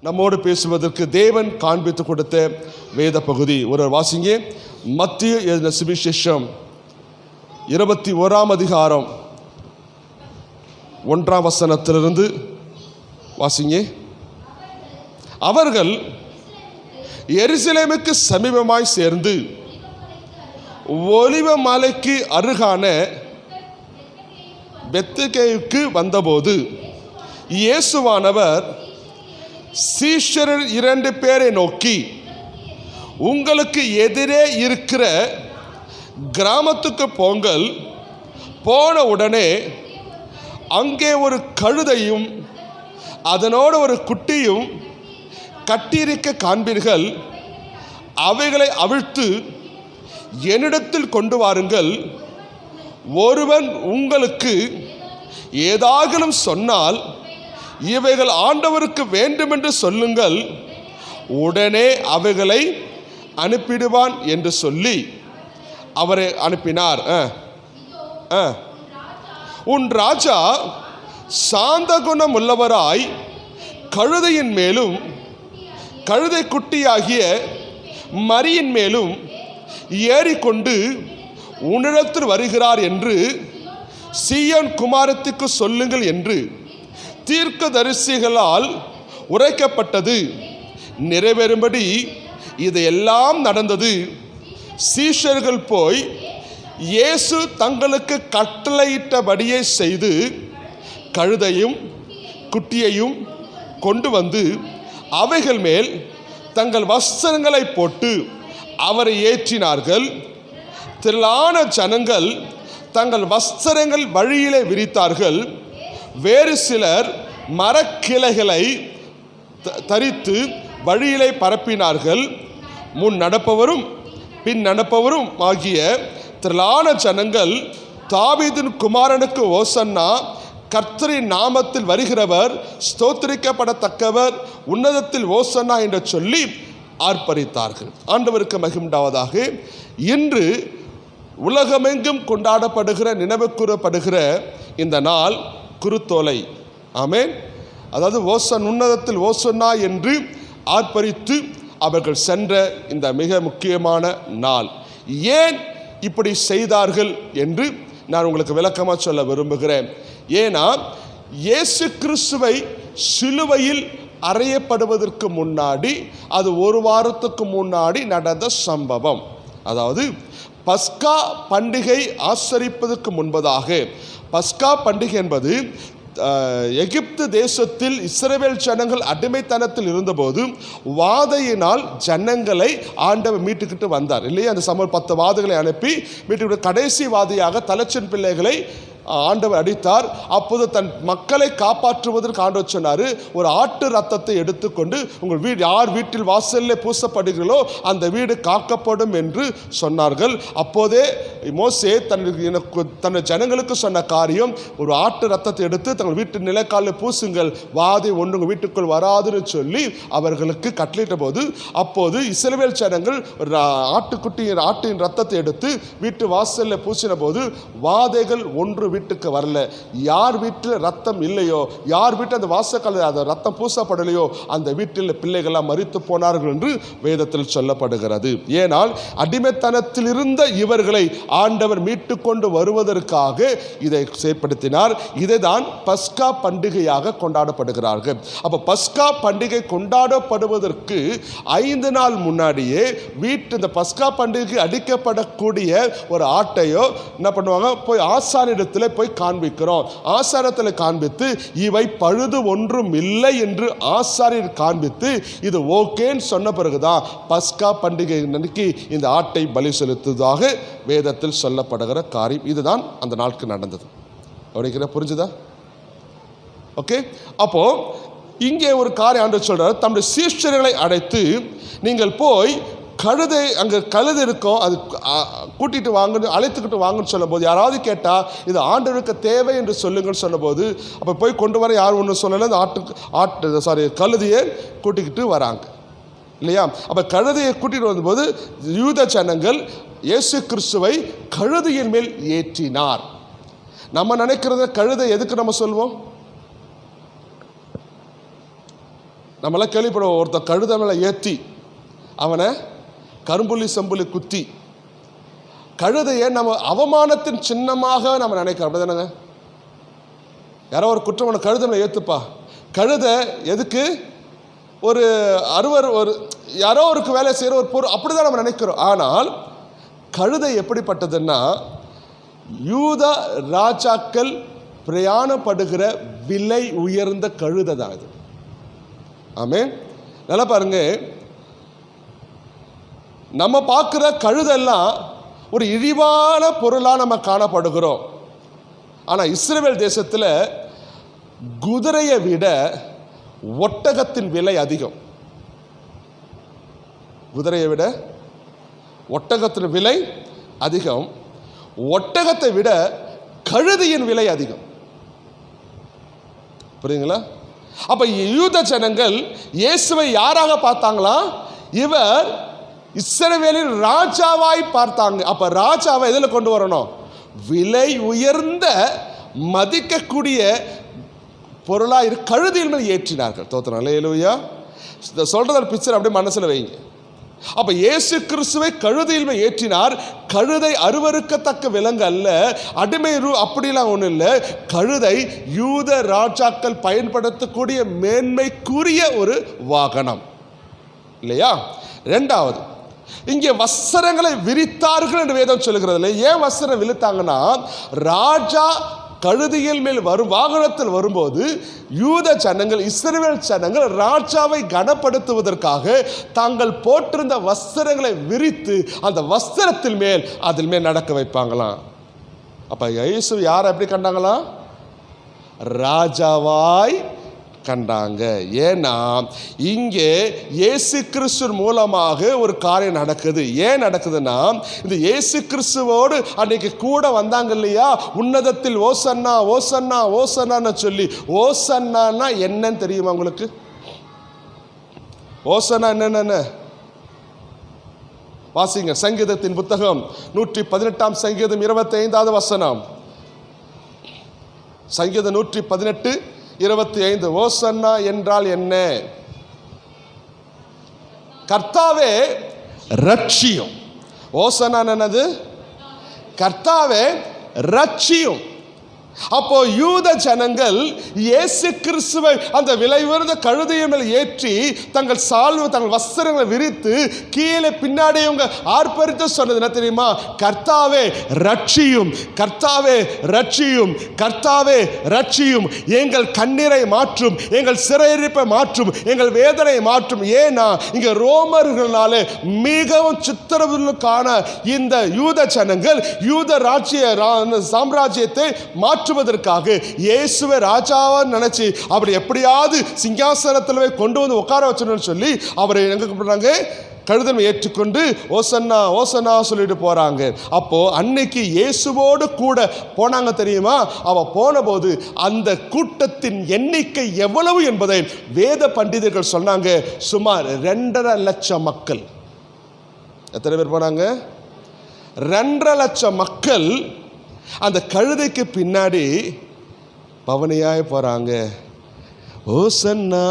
நம்மோடு பேசுவதற்கு தேவன் காண்பித்து கொடுத்த வேத பகுதி ஒரு வாசிங்க. மத்திய எழுதின சுவிசேஷம் 21 அதிகாரம் 1 வாசிங்க. அவர்கள் எருசலேமுக்கு சமீபமாய் சேர்ந்து ஒலிவ மலைக்கு அருகான பெத்கேயுக்கு வந்தபோது இயேசுவானவர் சீஷரில் 2 பேரை நோக்கி, உங்களுக்கு எதிரே இருக்கிற கிராமத்துக்கு போங்கள். போன உடனே அங்கே ஒரு கழுதையும் அதனோடு ஒரு குட்டியும் கட்டியிருக்க காண்பீர்கள். அவைகளை அவிழ்த்து என்னிடத்தில் கொண்டு வாருங்கள். ஒருவன் உங்களுக்கு ஏதாகிலும் சொன்னால் இவைகள் ஆண்டவருக்கு வேண்டுமென்று சொல்லுங்கள், உடனே அவைகளை அனுப்பிடுவான் என்று சொல்லி அவரை அனுப்பினார். உன் ராஜா சாந்த குணம் உள்ளவராய் கழுதையின் மேலும் கழுதை குட்டியாகிய மரியின் மேலும் ஏறிக்கொண்டு உன்னிடத்தில் வருகிறார் என்று சீயோன் குமாரத்துக்கு சொல்லுங்கள் என்று தீர்க்கதரிசிகளால் உரைக்கப்பட்டது நிறைவேறும்படி இதையெல்லாம் நடந்தது. சீஷர்கள் போய் இயேசு தங்களுக்கு கட்டளையிட்டபடியே செய்து கழுதையும் குட்டியையும் கொண்டு வந்து அவைகள் மேல் தங்கள் வஸ்திரங்களை போட்டு அவரை ஏற்றினார்கள். திரளான ஜனங்கள் தங்கள் வஸ்திரங்கள் வழியிலே விரித்தார்கள். வேறு சிலர் மரக்கிளைகளை தரித்து வழியிலே பரப்பினார்கள். முன் நடப்பவரும் பின் நடப்பவரும் ஆகிய திரளான ஜனங்கள், தாவீதின் குமாரனுக்கு ஓசன்னா, கர்த்தரின் நாமத்தில் வருகிறவர் ஸ்தோத்திரிக்கப்படத்தக்கவர், உன்னதத்தில் ஓசன்னா என்று சொல்லி ஆர்ப்பரித்தார்கள். ஆண்டவருக்கு மகிமையுண்டாவதாக. இன்று உலகமெங்கும் கொண்டாடப்படுகிற, நினைவு கூறப்படுகிற இந்த நாள் குருத்தோலை. ஆமென். அதாவது உன்னதத்தில் ஓசன்னா என்று ஆர்ப்பரித்து அவர்கள் சென்ற இந்த மிக முக்கியமான நாள். ஏன் இப்படி செய்தார்கள் என்று நான் உங்களுக்கு விளக்கமாக சொல்ல விரும்புகிறேன். ஏன்னா இயேசு கிறிஸ்துவை சிலுவையில் அறையப்படுவதற்கு முன்னாடி, அது 1 வாரத்துக்கு முன்னாடி நடந்த சம்பவம். அதாவது பஸ்கா பண்டிகை ஆசரிப்பதற்கு முன்பதாக, பஸ்கா பண்டிகை என்பது எகிப்து தேசத்தில் இஸ்ரவேல் ஜனங்கள் அடிமைத்தனத்தில் இருந்தபோது வாதையினால் ஜனங்களை ஆண்டவர் மீட்டுக்கிட்டு வந்தார் இல்லையா. அந்த 10 வாதைகளை அனுப்பி மீட்டுக்கிட்டு கடைசி வாதியாக தலைச்சன் பிள்ளைகளை ஆண்டவர் அடித்தார். அப்போது தன் மக்களை காப்பாற்றுவதற்கு ஆண்டவர் சொன்னார், ஒரு ஆட்டு ரத்தத்தை எடுத்துக்கொண்டு உங்கள் வீடு யார் வீட்டில் வாசலில் பூசப்படுகிறோ அந்த வீடு காக்கப்படும் என்று சொன்னார்கள். அப்போதே மோசே தன் ஜனங்களுக்கு சொன்ன காரியம், ஒரு ஆட்டு ரத்தத்தை எடுத்து தங்கள் வீட்டு நிலைக்காலில் பூசுங்கள், வாதை ஒன்று உங்கள் வீட்டுக்குள் வராதுன்னு சொல்லி அவர்களுக்கு கட்டளையிட்ட போது, அப்போது இஸ்ரவேல் ஜனங்கள் ஆட்டின் ரத்தத்தை எடுத்து வீட்டு வாசலில் பூசின போது வாதைகள் ஒன்று வீட்டுக்கு வரல. யார் வீட்டில் ரத்தம் இல்லையோ, யார் வீட்டில் அந்த வாசக்கால அந்த ரத்தம் பூசப்படலையோ அந்த வீட்டில் பிள்ளைகளாம் மரித்து போனார்கள் என்று வேதத்தில் சொல்லப்படுகிறது. ஏனால் அடிமைத்தனத்தில் இருந்த இவர்களை ஆண்டவர் மீட்டு கொண்டு வருவதற்காக இதை செயற்படுத்தினார். இதை தான் பஸ்கா பண்டிகையாக கொண்டாடப்படுகிறார்கள். அப்போ பஸ்கா பண்டிகை கொண்டாடப்படுவதற்கு 5 நாள் முன்னாடியே இந்த பஸ்கா பண்டிகை அடிக்கப்படக்கூடிய ஒரு ஆட்டையோ என்ன பண்ணுவாங்க, போய் ஆசானிடத்தில் போய் காண்பிக்கிறோம். ஆசாரத்தில் காண்பித்து இவை பழுது ஒன்றும் இல்லை என்று ஆசாரியர் காண்பித்து இது ஓகேன்னு சொன்ன பிறகுதான் பஸ்கா பண்டிகை அன்னைக்கு இந்த ஆட்டை பலி செலுத்துவதாக வேதத்தில் சொல்லப்படுகிற காரியம். இதுதான் அந்த நாளுக்கு நடந்தது. புரிஞ்சுதா? ஓகே. அப்போ இங்கே ஒரு காரியம் ஆண்டவர் சொல்றார், தம்முடைய சீஷர்களை அழைத்து நீங்கள் போய் அங்கே கழுதை இருக்கும், அது கூட்டிகிட்டு வாங்க, அழைத்துக்கிட்டு வாங்கன்னு சொல்லும்போது, யாராவது கேட்டால் இது ஆண்டவருக்கு தேவை என்று சொல்லுங்கன்னு சொன்னபோது, அப்போ போய் கொண்டு வர யாரும் ஒன்றும் சொல்லலை. அந்த கழுதையை கூட்டிக்கிட்டு வராங்க இல்லையா. அப்போ கழுதையை கூட்டிகிட்டு வந்தபோது யூத ஜனங்கள் இயேசு கிறிஸ்துவை கழுதையின் மேல் ஏற்றினார். நம்ம நினைக்கிறத கழுதை எதுக்கு நம்ம சொல்வோம்? நம்மளாம் கேள்விப்படுவோம், ஒருத்தர் கழுதை மேலே ஏற்றி அவனை கரும்புள்ளி செம்புள்ளி குத்தி, கழுதையை நம்ம அவமானத்தின் சின்னமாக நம்ம நினைக்கிறோம். அப்படி தானேங்க? யாரோ ஒரு குற்றமான கழுதை மேலே ஏற்றுப்பா, கழுதை எதுக்கு? ஒரு அறுவர், ஒரு யாரோ ஒருக்கு வேலை செய்கிற ஒரு பொருள், அப்படி தான் நம்ம நினைக்கிறோம். ஆனால் கழுதை எப்படிப்பட்டதுன்னா, யூத ராஜாக்கள் பிரயாணப்படுகிற விலை உயர்ந்த கழுதை தான் இது. ஆமென். நல்லா பாருங்க, நம்ம பார்க்குற கழுதெல்லாம் ஒரு இழிவான பொருளாக நம்ம காணப்படுகிறோம். ஆனால் இஸ்ரவேல் தேசத்தில் குதிரையை விட ஒட்டகத்தின் விலை அதிகம். குதிரையை விட ஒட்டகத்தின் விலை அதிகம். ஒட்டகத்தை விட கழுதையின் விலை அதிகம். புரியுங்களா? அப்ப யூத ஜனங்கள் இயேசுவை யாராக பார்த்தாங்களா? இவர் இஸ்ரவேலின் ராஜாவாய் பார்த்தாங்க. அப்ப ராஜாவை எதில் கொண்டு வரணும்? விலை உயர்ந்த மதிக்கக்கூடிய பொருளாக கழுதையின் மேல் ஏற்றினார்கள். தோத்திரம். அல்லேலூயா. சொல்றத பிக்சர் அப்படியே மனசுல வைங்க. அப்ப இயேசு கிறிஸ்துவை கழுதையில் மேல் ஏற்றினார். கழுதை அருவருக்கத்தக்க விலங்கு அல்ல, அடிமை அப்படிலாம் ஒன்றும் இல்லை. கழுதை யூத ராஜாக்கள் பயன்படுத்தக்கூடிய மேன்மைக்குரிய ஒரு வாகனம் இல்லையா? ரெண்டாவது, இங்கே வஸ்திரங்களை விரித்தார்கள் என்று வேதம் சொல்லுகிறது. ஏன் வஸ்திரம் விரித்தாங்கன்னா, ராஜா கழுதையில் மேல் வரும் வாகனத்தில் வரும்போது யூத ஜனங்கள், இஸ்ரவேல் ஜனங்கள் ராஜாவை கனப்படுத்துவதற்காக தாங்கள் போட்டிருந்த வஸ்திரங்களை விரித்து அந்த வஸ்திரத்தில் மேல் அதில் மேல் நடக்க வைப்பாங்களாம். அப்ப இயேசு யாரை எப்படி கண்டாங்களாம்? ராஜாவாய் கண்டாங்க. ஏன்னா இங்கே இயேசு கிறிஸ்து மூலமாக ஒரு காரியம் நடக்குது. ஏன் நடக்குதுன்னா, இந்த இயேசு கிறிஸ்துவோடு அன்னைக்கு கூட வந்தாங்க இல்லையா, உன்னதத்தில் ஓசன்னா ஓசன்னா ஓசன்னான்னு சொல்லி. ஓசன்னான்னா என்னன்னு தெரியுமா உங்களுக்கு? ஓசன்னா என்னென்ன வாசிங்க. சங்கீதத்தின் புத்தகம் 118 சங்கீதம் 25வது வசனம். சங்கீதம் 118:25. ஓசன்னா என்றால் என்ன? கர்த்தாவே ரட்சியும். ஓசன்னா என்னது? கர்த்தாவே ரட்சியும். அப்போ யூத ஜனங்கள் இயேசு கிறிஸ்துவை அந்த விலை உயர்ந்த கழுதையை மேல் ஏற்றி தங்கள் சால்வை, தங்கள் வஸ்திரங்களை விரித்து கீழே பின்னாடி இவங்க ஆர்ப்பரித்து சொன்னது என்ன தெரியுமா? கர்த்தாவே ரட்சியும், கர்த்தாவே ரட்சியும், கர்த்தாவே ரட்சியும். எங்கள் கண்ணீரை மாற்றும், எங்கள் சிறையிருப்பை மாற்றும், எங்கள் வேதனை மாற்றும். ஏன்னா இங்க ரோமர்களாலே மிகவும் சித்திரவதைக்கான இந்த யூத ஜனங்கள் யூத சாம்ராஜ்யத்தை மாற்றுவதற்காக இயேசுவை ராஜாவா நினைச்சு அப்படி எப்படியாவது சிங்காசனத்தில் கொண்டு வந்து உட்கார வச்சணும்னு சொல்லி அவரை எங்க கூப்பிடுறாங்க? கழுதை ஏற்றுக்கொண்டு ஓசன்னா ஓசன்னா சொல்லிட்டு போறாங்க. அப்போ அன்னைக்கு இயேசுவோடு கூட போனாங்க தெரியுமா? அவ போன போது அந்த கூட்டத்தின் எண்ணிக்கை எவ்வளவு என்பதை வேத பண்டிதர்கள் சொன்னாங்க. சுமார் 2.5 லட்சம் மக்கள். எத்தனை பேர் போனாங்க? 2.5 லட்சம் மக்கள் அந்த கழுதைக்கு பின்னாடி பவனியாய் போறாங்க. ஓசன்னா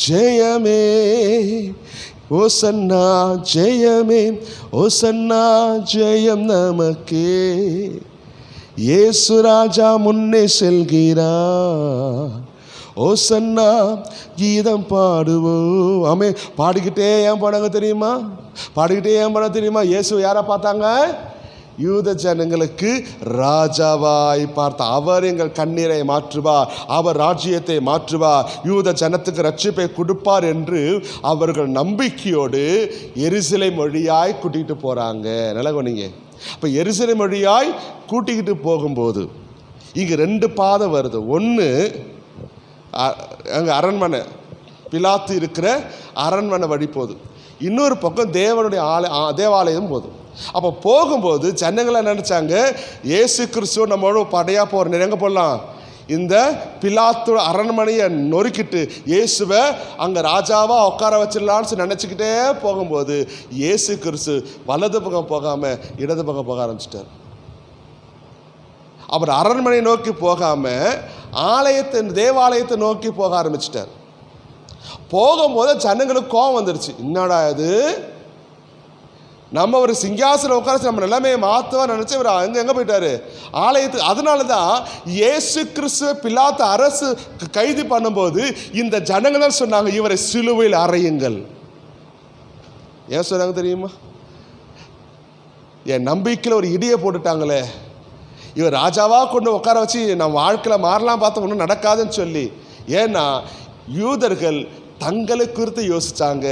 ஜெயமே, ஓசன்னா ஜெயமே, ஓசன்னா ஜெயம் நமக்கே, இயேசு ராஜா முன்னே செல்கிறார், ஓசன்னா கீதம் பாடுவோம். ஆமே, பாடிக்கிட்டே ஏன் போனாங்க தெரியுமா? பாடிக்கிட்டே ஏன் போன தெரியுமா? இயேசு யாரை பார்த்தாங்க? யூத ஜனங்களுக்கு ராஜாவாய் பார்த்த. அவர் எங்கள் கண்ணீரை மாற்றுவார், அவர் ராஜ்யத்தை மாற்றுவார், யூத ஜனத்துக்கு ரட்சிப்பை கொடுப்பார் என்று அவர்கள் நம்பிக்கையோடு எருசலேம் வழியாய் கூட்டிகிட்டு போகிறாங்க. நல்லா கவனிங்க. இப்போ எருசலேம் வழியாய் கூட்டிக்கிட்டு போகும்போது இங்கே 2 பாதை வருது. ஒன்று அங்கே அரண்மனை, பிலாத்து இருக்கிற அரண்மனை வழி போகுது. இன்னொரு பக்கம் தேவனுடைய தேவாலயம் போதும். அப்போ போகும்போது ஜனங்களை நினச்சாங்க, இயேசு கிறிஸ்துவ நம்மளோட படையாக போகிற எங்கே போடலாம்? இந்த பிலாத்து அரண்மனையை நொறுக்கிட்டு இயேசுவை அங்கே ராஜாவாக உட்கார வச்சிடலான்னு நினச்சிக்கிட்டே போகும்போது இயேசு கிறிஸ்து வலது பக்கம் போகாமல் இடது பக்கம் போக ஆரம்பிச்சிட்டார். அவர் அரண்மனை நோக்கி போகாமல் தேவாலயத்தை நோக்கி போக ஆரம்பிச்சிட்டார். போகும்போது ஜனங்களுக்கு கோபம் வந்துருச்சு. என்னடா இது, நம்ம ஒரு சிங்காசனம் உட்கார நம்ம நிலைமையை மாற்றுவா நினச்சி இவர் எங்கே போயிட்டாரு, ஆலயத்துக்கு. அதனால தான் இயேசு கிறிஸ்துவ பிலாத்து அரசு கைது பண்ணும்போது இந்த ஜனங்கள் தான் சொன்னாங்க, இவரை சிலுவையில் அறையுங்கள். ஏன் சொன்னாங்க தெரியுமா? என் நம்பிக்கையில் ஒரு இடியை போட்டுட்டாங்களே, இவர் ராஜாவாக கொண்டு உட்கார வச்சு நம்ம வாழ்க்கையில் மாறலாம் பார்த்தா ஒன்றும் நடக்காதுன்னு சொல்லி. ஏன்னா யூதர்கள் தங்களை குறித்து யோசித்தாங்க.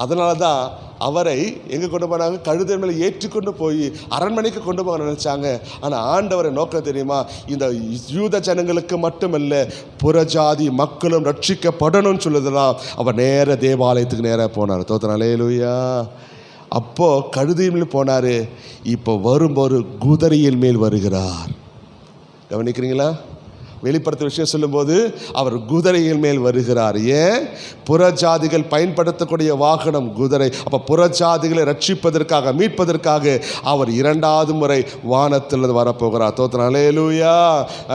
அதனால தான் அவரை எங்கே கொண்டு போனாங்க, கழுதை மேலே ஏற்றிக்கொண்டு போய் அரண்மனைக்கு கொண்டு போக நினச்சாங்க. ஆனால் ஆண்டவரை நோக்கம் தெரியுமா, இந்த யூத ஜனங்களுக்கு மட்டுமல்ல புறஜாதி மக்களும் ரட்சிக்கப்படணும்னு சொல்லுதுலாம். அவர் நேர தேவாலயத்துக்கு நேராக போனார். தோத்திரம் அல்லேலூயா. அப்போது கழுதையின் மேல் போனார், இப்போ வரும்போது குதிரையின் மேல் வருகிறார். கவனிக்கிறீங்களா? வெளிப்படுத்த விஷயம் சொல்லும்போது அவர் குதிரையின் மேல் வருகிறார். ஏன்? புறஜாதிகள் பயன்படுத்தக்கூடிய வாகனம் குதிரை. அப்போ புறஜாதிகளை ரட்சிப்பதற்காக, மீட்பதற்காக அவர் இரண்டாவது முறை வானத்திலிருந்து வரப்போகிறார். தோத்திரம் அல்லேலூயா,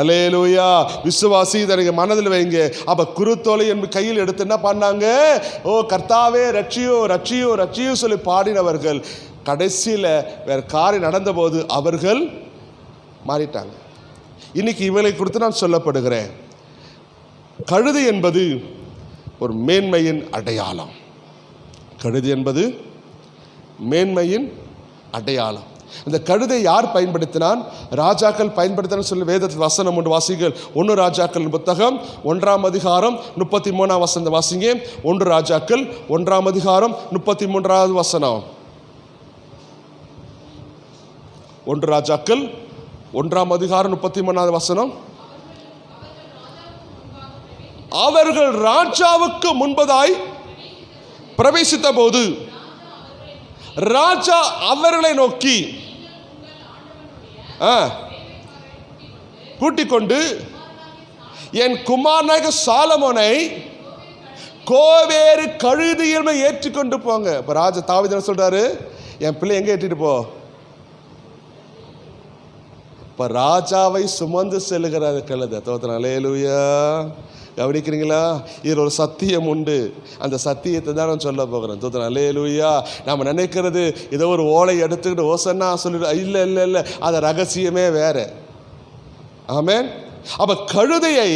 அல்லேலூயா. விசுவாசி இதை நீங்கள் மனதில் வைங்க. அப்போ குருத்தோலை என் கையில் எடுத்து என்ன பண்ணாங்க, ஓ கர்த்தாவே ரட்சியோ ரட்சியோ ரட்சியோ சொல்லி பாடினவர்கள் கடைசியில் வேறு காரியம் நடந்தபோது அவர்கள் மாறிட்டாங்க. இன்னைக்கு இவளை குறித்து நான் சொல்லப்படுகிறேன். கழுதை என்பது ஒரு மேன்மையின் அடையாளம். கழுதை என்பது மேன்மையின் அடையாளம். இந்த கழுதை யார் பயன்படுத்தினான்? ராஜாக்கள் பயன்படுத்தினான்னு சொல்லி வேதத்தில் வசனம் உண்டு. வாசிகள் 1 ராஜாக்கள் புத்தகம் 1ஆம் அதிகாரம் 33ஆம் வசனம் வாசிங்க. 1 ராஜாக்கள் 1ஆம் அதிகாரம் 33வது வசனம். 1 ராஜாக்கள் 1ஆம் அதிகாரம் 33வது வசனம். அவர்கள் ராஜாவுக்கு முன்பதாய் பிரவேசித்த போது ராஜா அவர்களை நோக்கி கூட்டிக் கொண்டு என் குமாரனாகிய சாலமோனை கோவேறு கழுதையில் ஏற்றிக்கொண்டு போங்க. இப்போ ராஜா தாவீது சொல்றாரு, என் பிள்ளை எங்கே ஏற்றிட்டு போ. இப்போ ராஜாவை சுமந்து செல்லுகிற கழுதை. தோத்திரம் அல்லேலூயா. கவனிக்கிறீங்களா? இதில் ஒரு சத்தியம் உண்டு. அந்த சத்தியத்தை தான் நான் சொல்ல போகிறேன். தோத்திரம் அல்லேலூயா. நம்ம நினைக்கிறது ஏதோ ஒரு ஓலை எடுத்துக்கிட்டு ஓசன்னா சொல்லிடு, இல்லை இல்லை இல்லை, அது ரகசியமே வேற. ஆமென். அப்போ கழுதையை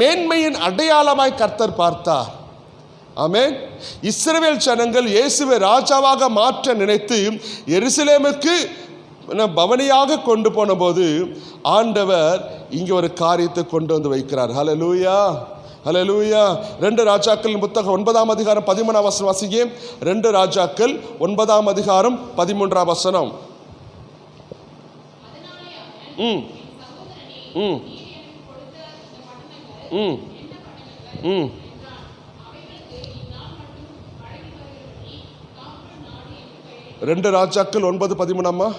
மேன்மையின் அடையாளமாய் கர்த்தர் பார்த்தார். ஆமென். இஸ்ரவேல் ஜனங்கள் இயேசுவை ராஜாவாக மாற்ற நினைத்து எருசலேமுக்கு பவனியாக கொண்டு போன போது ஆண்டவர் இங்கே ஒரு காரியத்தை கொண்டு வந்து வைக்கிறார். ஹல்லேலூயா, ஹல்லேலூயா. 2 ராஜாக்கள் புத்தகம் 9ஆம் அதிகாரம் 13ஆம் வசனம் வாசிங்க. 2 ராஜாக்கள் 9ஆம் அதிகாரம் 13ஆம் வசனம். ம் ம் ம் ம் 2 ராஜாக்கள் 9:13.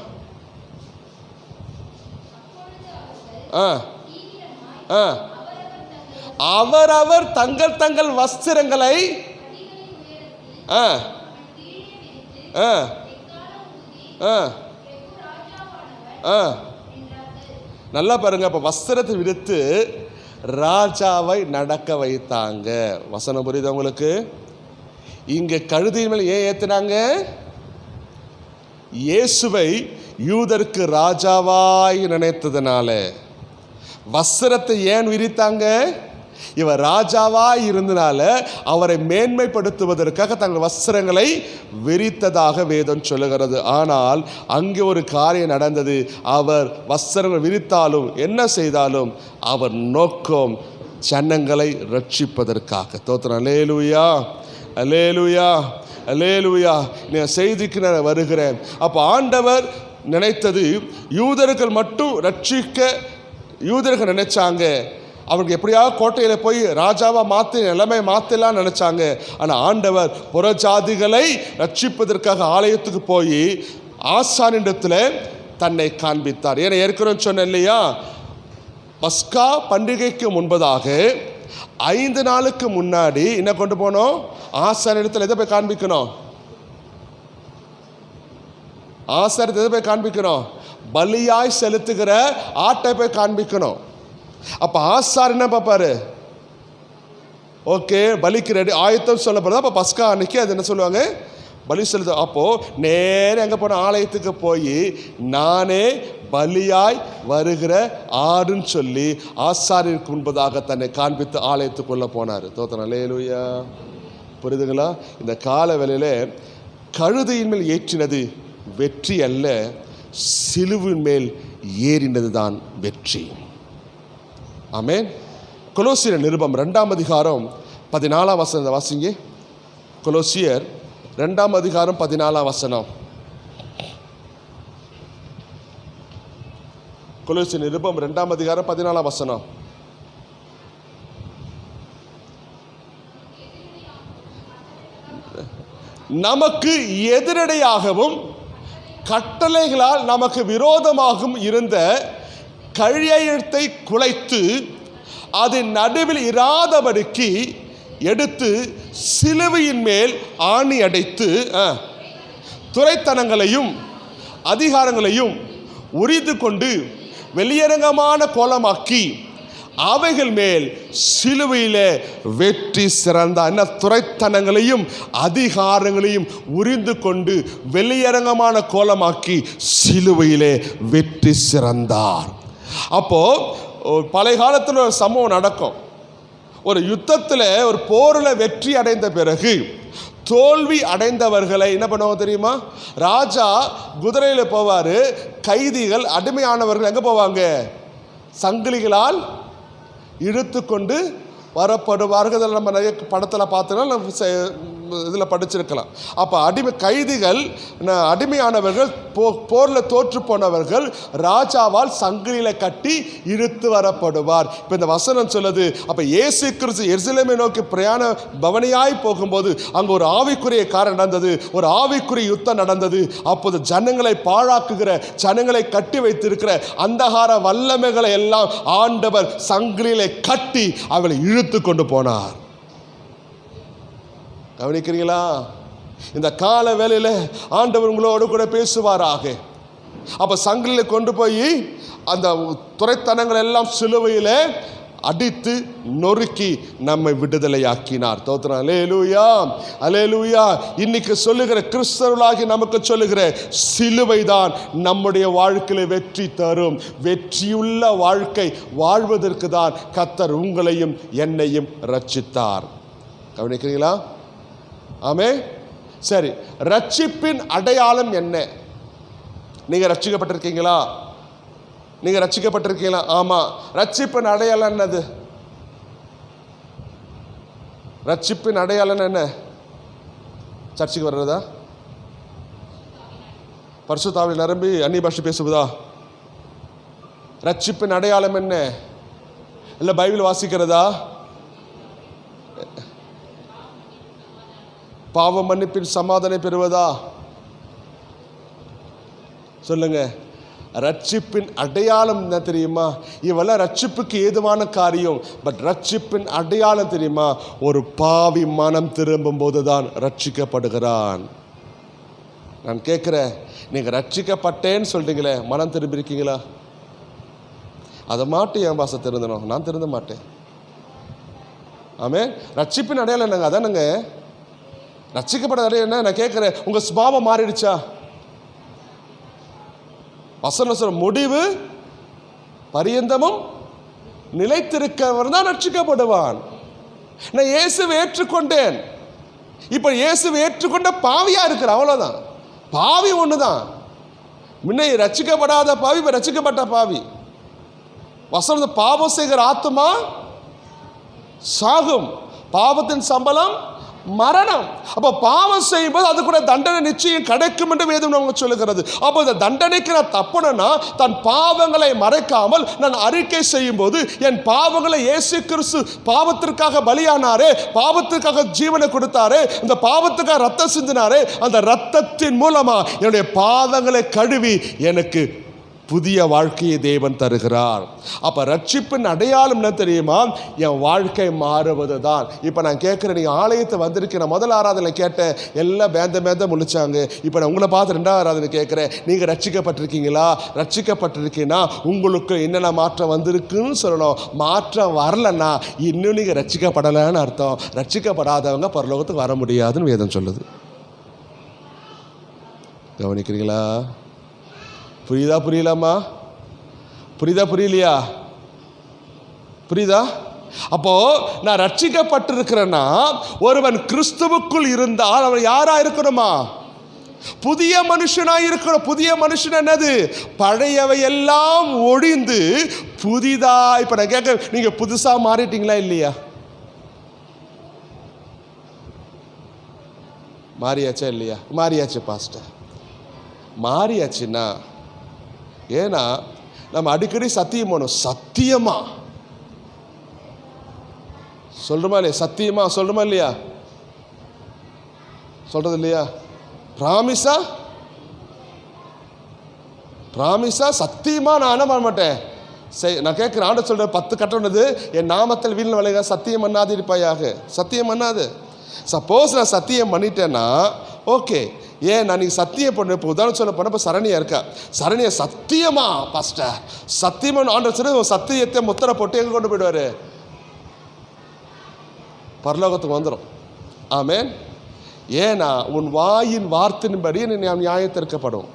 அவரவர் தங்கள் தங்கள் வஸ்திரங்களை நல்லா பாருங்க. அப்ப வஸ்திரத்தை விடுத்து ராஜாவை நடக்க வைத்தாங்க. வசனம் புரியுது உங்களுக்கு? இங்க கழுதையின் மேல் ஏன் ஏத்தினாங்க? இயேசுவை யூதருக்கு ராஜாவாய் நினைத்ததுனால. வஸ்திரத்தை ஏன் விரித்தாங்க? இவர் ராஜாவாய் இருந்தனால அவரை மேன்மைப்படுத்துவதற்காக தங்கள் வஸ்திரங்களை விரித்ததாக வேதம் சொல்லுகிறது. ஆனால் அங்கே ஒரு காரியம் நடந்தது. அவர் வஸ்திரங்கள் விரித்தாலும் என்ன செய்தாலும் அவர் நோக்கம் ஜனங்களை ரட்சிப்பதற்காக. தோத்திரம் அல்லேலூயா, அல்லேலூயா, அல்லேலூயா. நான் செய்திக்கு நான் வருகிறேன். அப்போ ஆண்டவர் நினைத்தது யூதர்கள் மட்டும் ரட்சிக்க. யூதர்கள் நினைச்சாங்க அவருக்கு எப்படியாவது கோட்டையில் போய் ராஜாவாக மாற்றி நிலைமை மாற்றலான்னு நினச்சாங்க. ஆனால் ஆண்டவர் புறஜாதிகளை ரட்சிப்பதற்காக ஆலயத்துக்கு போய் ஆசானிடத்தில் தன்னை காண்பித்தார். ஏன்னா ஏற்கனவே சொன்னேன் இல்லையா, பஸ்கா பண்டிகைக்கு முன்பதாக 5 நாளுக்கு முன்னாடி என்ன கொண்டு போனோம்? ஆசானிடத்தில் எதை போய் காண்பிக்கணும்? ஆசாரத்தை எதை போய் காண்பிக்கணும்? பலியாய் செலுத்துகிற ஆட்டை போய் காண்பிக்கணும். அப்ப ஆசார் என்ன பார்ப்பாரு? ஓகே, பலிக்கு ரெடி ஆயத்தம் சொல்லப்படுது. அப்போ பஸ்கா அன்னைக்கு அது என்ன சொல்லுவாங்க, பலி செலுத்த. அப்போது நேரம் எங்கே போன, ஆலயத்துக்கு போய் நானே பலியாய் வருகிற ஆடுன்னு சொல்லி ஆசாரியருக்கு முன்பதாக தன்னை காண்பித்து ஆலயத்துக்குள்ளே போனார். தோத்திரம், அல்லேலூயா. புரியுதுங்களா? இந்த கால வேளையில் கழுதையின் மேல் ஏற்றினது வெற்றி அல்ல, சிலுவின் மேல் ஏறினது தான் வெற்றி. ஆமென். கொலோசியர் நிருபம் 2ஆம் அதிகாரம் 14ஆம் வசனம் வாசிங்க. கொலோசியர் 2ஆம் அதிகாரம் 14ஆம் வசனம். கொலோசியர் நிருபம் 2ஆம் அதிகாரம் 14ஆம் வசனம். நமக்கு எதிரடையாகவும் கட்டளைகளால் நமக்கு விரோதமாகவும் இருந்த கையெழுத்தை குலைத்து அது நடுவில் இராதபடிக்கு எடுத்து சிலுவையின் மேல் ஆணி அடைத்து துரைத்தனங்களையும் அதிகாரங்களையும் உரித்து கொண்டு வெளியரங்கமான கோலமாக்கி அவைகள் மேல் சிலுவையிலே வெற்றி சிறந்தார். என்ன, துரைத்தனங்களையும் அதிகாரங்களையும் உரிந்து கொண்டு வெளியரங்கமான கோலமாக்கி சிலுவையிலே வெற்றி சிறந்தார். அப்போ பழைய காலத்தில் ஒரு சம்பவம் நடக்கும். ஒரு யுத்தத்தில், ஒரு போரில் வெற்றி அடைந்த பிறகு தோல்வி அடைந்தவர்களை என்ன பண்ணுவாங்க தெரியுமா? ராஜா குதிரையில் போவார், கைதிகள் அடிமையானவர்கள் எங்கே போவாங்க? சங்கிலிகளால் இழுத்து கொண்டு வரப்படுவார்கள். அதில் நம்ம நிறைய படத்தில் பார்த்தோன்னா நம்ம இதில் படிச்சிருக்கலாம். அப்போ கைதிகள், அடிமையானவர்கள், போரில் தோற்று போனவர்கள் ராஜாவால் சங்கிலியில் கட்டி இழுத்து வரப்படுவார். இப்போ இந்த வசனம் சொல்லுது, அப்போ இயேசு கிறிஸ்து எருசலேமை நோக்கி பிரயாண பவனியாய் போகும்போது அங்கே ஒரு ஆவிக்குரிய காரியம் நடந்தது, ஒரு ஆவிக்குரிய யுத்தம் நடந்தது. அப்போது ஜனங்களை பாழாக்குகிற, ஜனங்களை கட்டி வைத்திருக்கிற அந்தகார வல்லமைகளை எல்லாம் ஆண்டவர் சங்கிலியிலே கட்டி அவளை இழுத்து கொண்டு போனார். கவனிக்கிறீங்களா? இந்த கால வேளையில் ஆண்டவர் உங்களோடு கூட பேசுவாராக. அப்போ சங்கிலில் கொண்டு போய் அந்த துரைத்தனங்கள் எல்லாம் சிலுவையில் அடித்து நொறுக்கி நம்மை விடுதலையாக்கினார். தோத்திரம், அல்லேலூயா, அல்லேலூயா. இன்னைக்கு சொல்லுகிற கிறிஸ்தவர்களாகி நமக்கு சொல்லுகிற சிலுவை தான் நம்முடைய வாழ்க்கையில் வெற்றி தரும். வெற்றியுள்ள வாழ்க்கை வாழ்வதற்கு தான் கர்த்தர் உங்களையும் என்னையும் ரட்சித்தார். கவனிக்கிறீங்களா? ஆமே. சரி, ரட்சிப்பின் அடையாளம் என்ன? நீங்க ரட்சிக்கப்பட்டிருக்கீங்களா? நீங்க ரட்சிக்கப்பட்டிருக்கீங்களா? ஆமா. ரட்சிப்பின் அடையாளம் என்னது? ரட்சிப்பின் அடையாளம் என்ன? சர்ச்சுக்கு வர்றதா? பரிசுத்த ஆவியில் நிரம்பி அந்நிய பாஷை பேசுவதா? ரட்சிப்பின் அடையாளம் என்ன? இல்லை பைபிள் வாசிக்கிறதா? பாவ மன்னிப்பின் சமாதானம் பெறுவதா? சொல்லுங்க. ரட்சிப்பின் அடையாளம் என்ன தெரியுமா? இவெல்லாம் ரட்சிப்புக்கு ஏதுவான காரியம். பட் ரட்சிப்பின் அடையாளம் தெரியுமா? ஒரு பாவி மனம் திரும்பும் போதுதான் ரட்சிக்கப்படுகிறான். நான் கேட்குறேன், நீங்கள் ரட்சிக்கப்பட்டேன்னு சொல்றீங்களே, மனம் திரும்பியிருக்கீங்களா? அதை மாட்டு என் பாச திருந்தணும், நான் திருந்த மாட்டேன். ஆமே. ரட்சிப்பின் அடையாளம் என்னங்க? அதானுங்க ரட்சிக்கப்பட்ட அடையாளம் என்ன? நான் கேட்குறேன், உங்கள் சுபாவம் மாறிடுச்சா? வசனம் சொல்ற முடிவு பரியந்தமும் நிலைத்திருக்கவர் தான் ரட்சிக்கப்படுவான். நான் இயேசுவை ஏற்றுக்கொண்டேன், இப்போ இயேசுவை ஏற்றுக்கொண்ட பாவியா இருக்கிற, அவ்வளோதான். பாவி ஒண்ணுதான். முன்ன ரட்சிக்கப்படாத பாவி, இப்போ ரட்சிக்கப்பட்ட பாவி. வசனம், பாவம் செய்கிற ஆத்துமா சாகும், பாவத்தின் சம்பளம் மரணம். அப்போ பாவம் செய்யும்போது அது கூட தண்டனை நிச்சயம் கிடைக்கும் என்று வேதம் நமக்கு சொல்லுகிறது. அப்போ இந்த தண்டனைக்கு நான் தப்பணும்னா தன் பாவங்களை மறைக்காமல் நான் அறிக்கை செய்யும் போது, என் பாவங்களை இயேசு கிறிஸ்து பாவத்திற்காக பலியானாரே, பாவத்திற்காக ஜீவனை கொடுத்தாரே, அந்த பாவத்துக்காக ரத்தம் சிந்தினாரே, அந்த ரத்தத்தின் மூலமா என்னுடைய பாவங்களை கழுவி எனக்கு புதிய வாழ்க்கையை தேவன் தருகிறார். அப்போ ரட்சிப்பின் அடையாளம் என்ன தெரியுமா? என் வாழ்க்கை மாறுவது தான். இப்போ நான் கேட்குறேன், நீங்கள் ஆலயத்தை வந்திருக்கேன், நான் முதல் ஆராதனை கேட்டேன், எல்லாம் பேந்த முழிச்சாங்க. இப்போ நான் உங்களை பார்த்து ரெண்டாவது ஆராதனை கேட்குறேன், நீங்கள் ரட்சிக்கப்பட்டிருக்கீங்களா? ரட்சிக்கப்பட்டிருக்கீங்கன்னா உங்களுக்கு என்னென்ன மாற்றம் வந்திருக்குன்னு சொல்லணும். மாற்றம் வரலன்னா இன்னும் நீங்கள் ரட்சிக்கப்படலைன்னு அர்த்தம். ரட்சிக்கப்படாதவங்க பரலோகத்துக்கு வர முடியாதுன்னு வேதம் சொல்லுது. கவனிக்கிறீங்களா? புரியுதா? புரியலாமா? புரியுதா? புரியலையா? புரியுதா? அப்போ நான் ரட்சிக்கப்பட்டிருக்கிறேன்னா, ஒருவன் கிறிஸ்துவுக்குள் இருந்தால் அவன் யாரா இருக்கணுமா? புதிய மனுஷனாய் இருக்கணும். புதிய மனுஷன் என்னது? பழையவை எல்லாம் ஒழிந்து புதிதா. இப்ப நான் கேட்க, நீங்க புதுசா மாறிட்டீங்களா இல்லையா? மாறியாச்சா இல்லையா? மாறியாச்சு பாஸ்டர். மாறியாச்சுன்னா, ஏன்னா நம்ம அடிக்கடி சத்தியம் பண்ணணும். சத்தியமா சொல்றோமா இல்லையா? சத்தியமா சொல்றோமா இல்லையா? சொல்றது இல்லையா? பிராமிஸா சத்தியமா நான் என்ன பண்ண மாட்டேன். நான் கேட்குறேன், ஆண்ட சொல்கிறேன், 10 கட்டணது என் நாமத்தில் வீணில் விளையாட சத்தியம் பண்ணாது இருப்பாயாக. சத்தியம் பண்ணாது. சப்போஸ் நான் சத்தியம் பண்ணிட்டேன்னா ஓகே. ஏன் நான் நீங்கள் சத்தியம் பண்ண, இப்போ உதாரணம் சொல்ல போனால் இப்போ சரணியா இருக்கா, சரணியா சத்தியமா பாஸ்டர் சத்தியமாக ஆண்டவர் சொல்லி சத்தியத்தை முத்திரை போட்டு எங்கே கொண்டு போயிடுவார்? பரலோகத்துக்கு வந்துடும். ஆமேன். ஏன்னா உன் வாயின் வார்த்தையின்படி நீ நியாயத்திற்கப்படும்.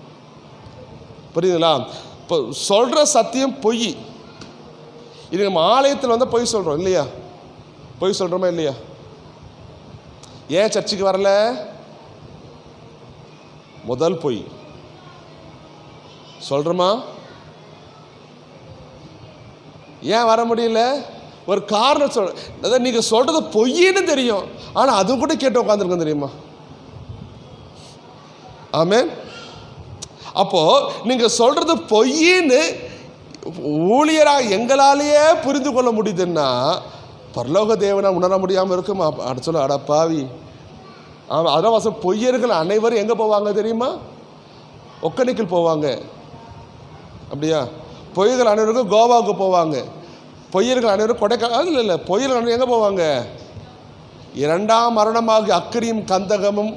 புரியுதுங்களா? இப்போ சொல்கிற சத்தியம் பொய். இது நம்ம ஆலயத்தில் வந்து பொய் சொல்கிறோம் இல்லையா? பொய் சொல்கிறோமா இல்லையா? ஏன் சர்ச்சுக்கு வரல? முதல் பொய் சொல்கிறோமா? ஏன் வர முடியல? ஒரு காரணம் சொல். அதாவது நீங்கள் சொல்கிறது பொய்ன்னு தெரியும், ஆனால் அது கூட கேட்டு உட்காந்துருக்கோம் தெரியுமா? ஆமேன். அப்போது நீங்கள் சொல்கிறது பொய்ன்னு ஊழியராக எங்களாலேயே புரிந்து கொள்ள முடியுதுன்னா பரலோக தேவனை உணர முடியாமல் இருக்குமா? அட சொல்ல, அடப்பாவி. ஆமாம், அதான் வாசம். பொய்யர்கள் அனைவரும் எங்கே போவாங்க தெரியுமா? ஒக்கனிக்கல் போவாங்க. அப்படியா? பொய்யர்கள் அனைவருக்கும் கோவாவுக்கு போவாங்க. பொய்யர்கள் அனைவரும் கொடைக்கானல். இல்லை, பொய்யர்கள் அனைவரும் எங்கே போவாங்க? 2ஆம் மரணமாகி அக்கிரியும் கந்தகமும்.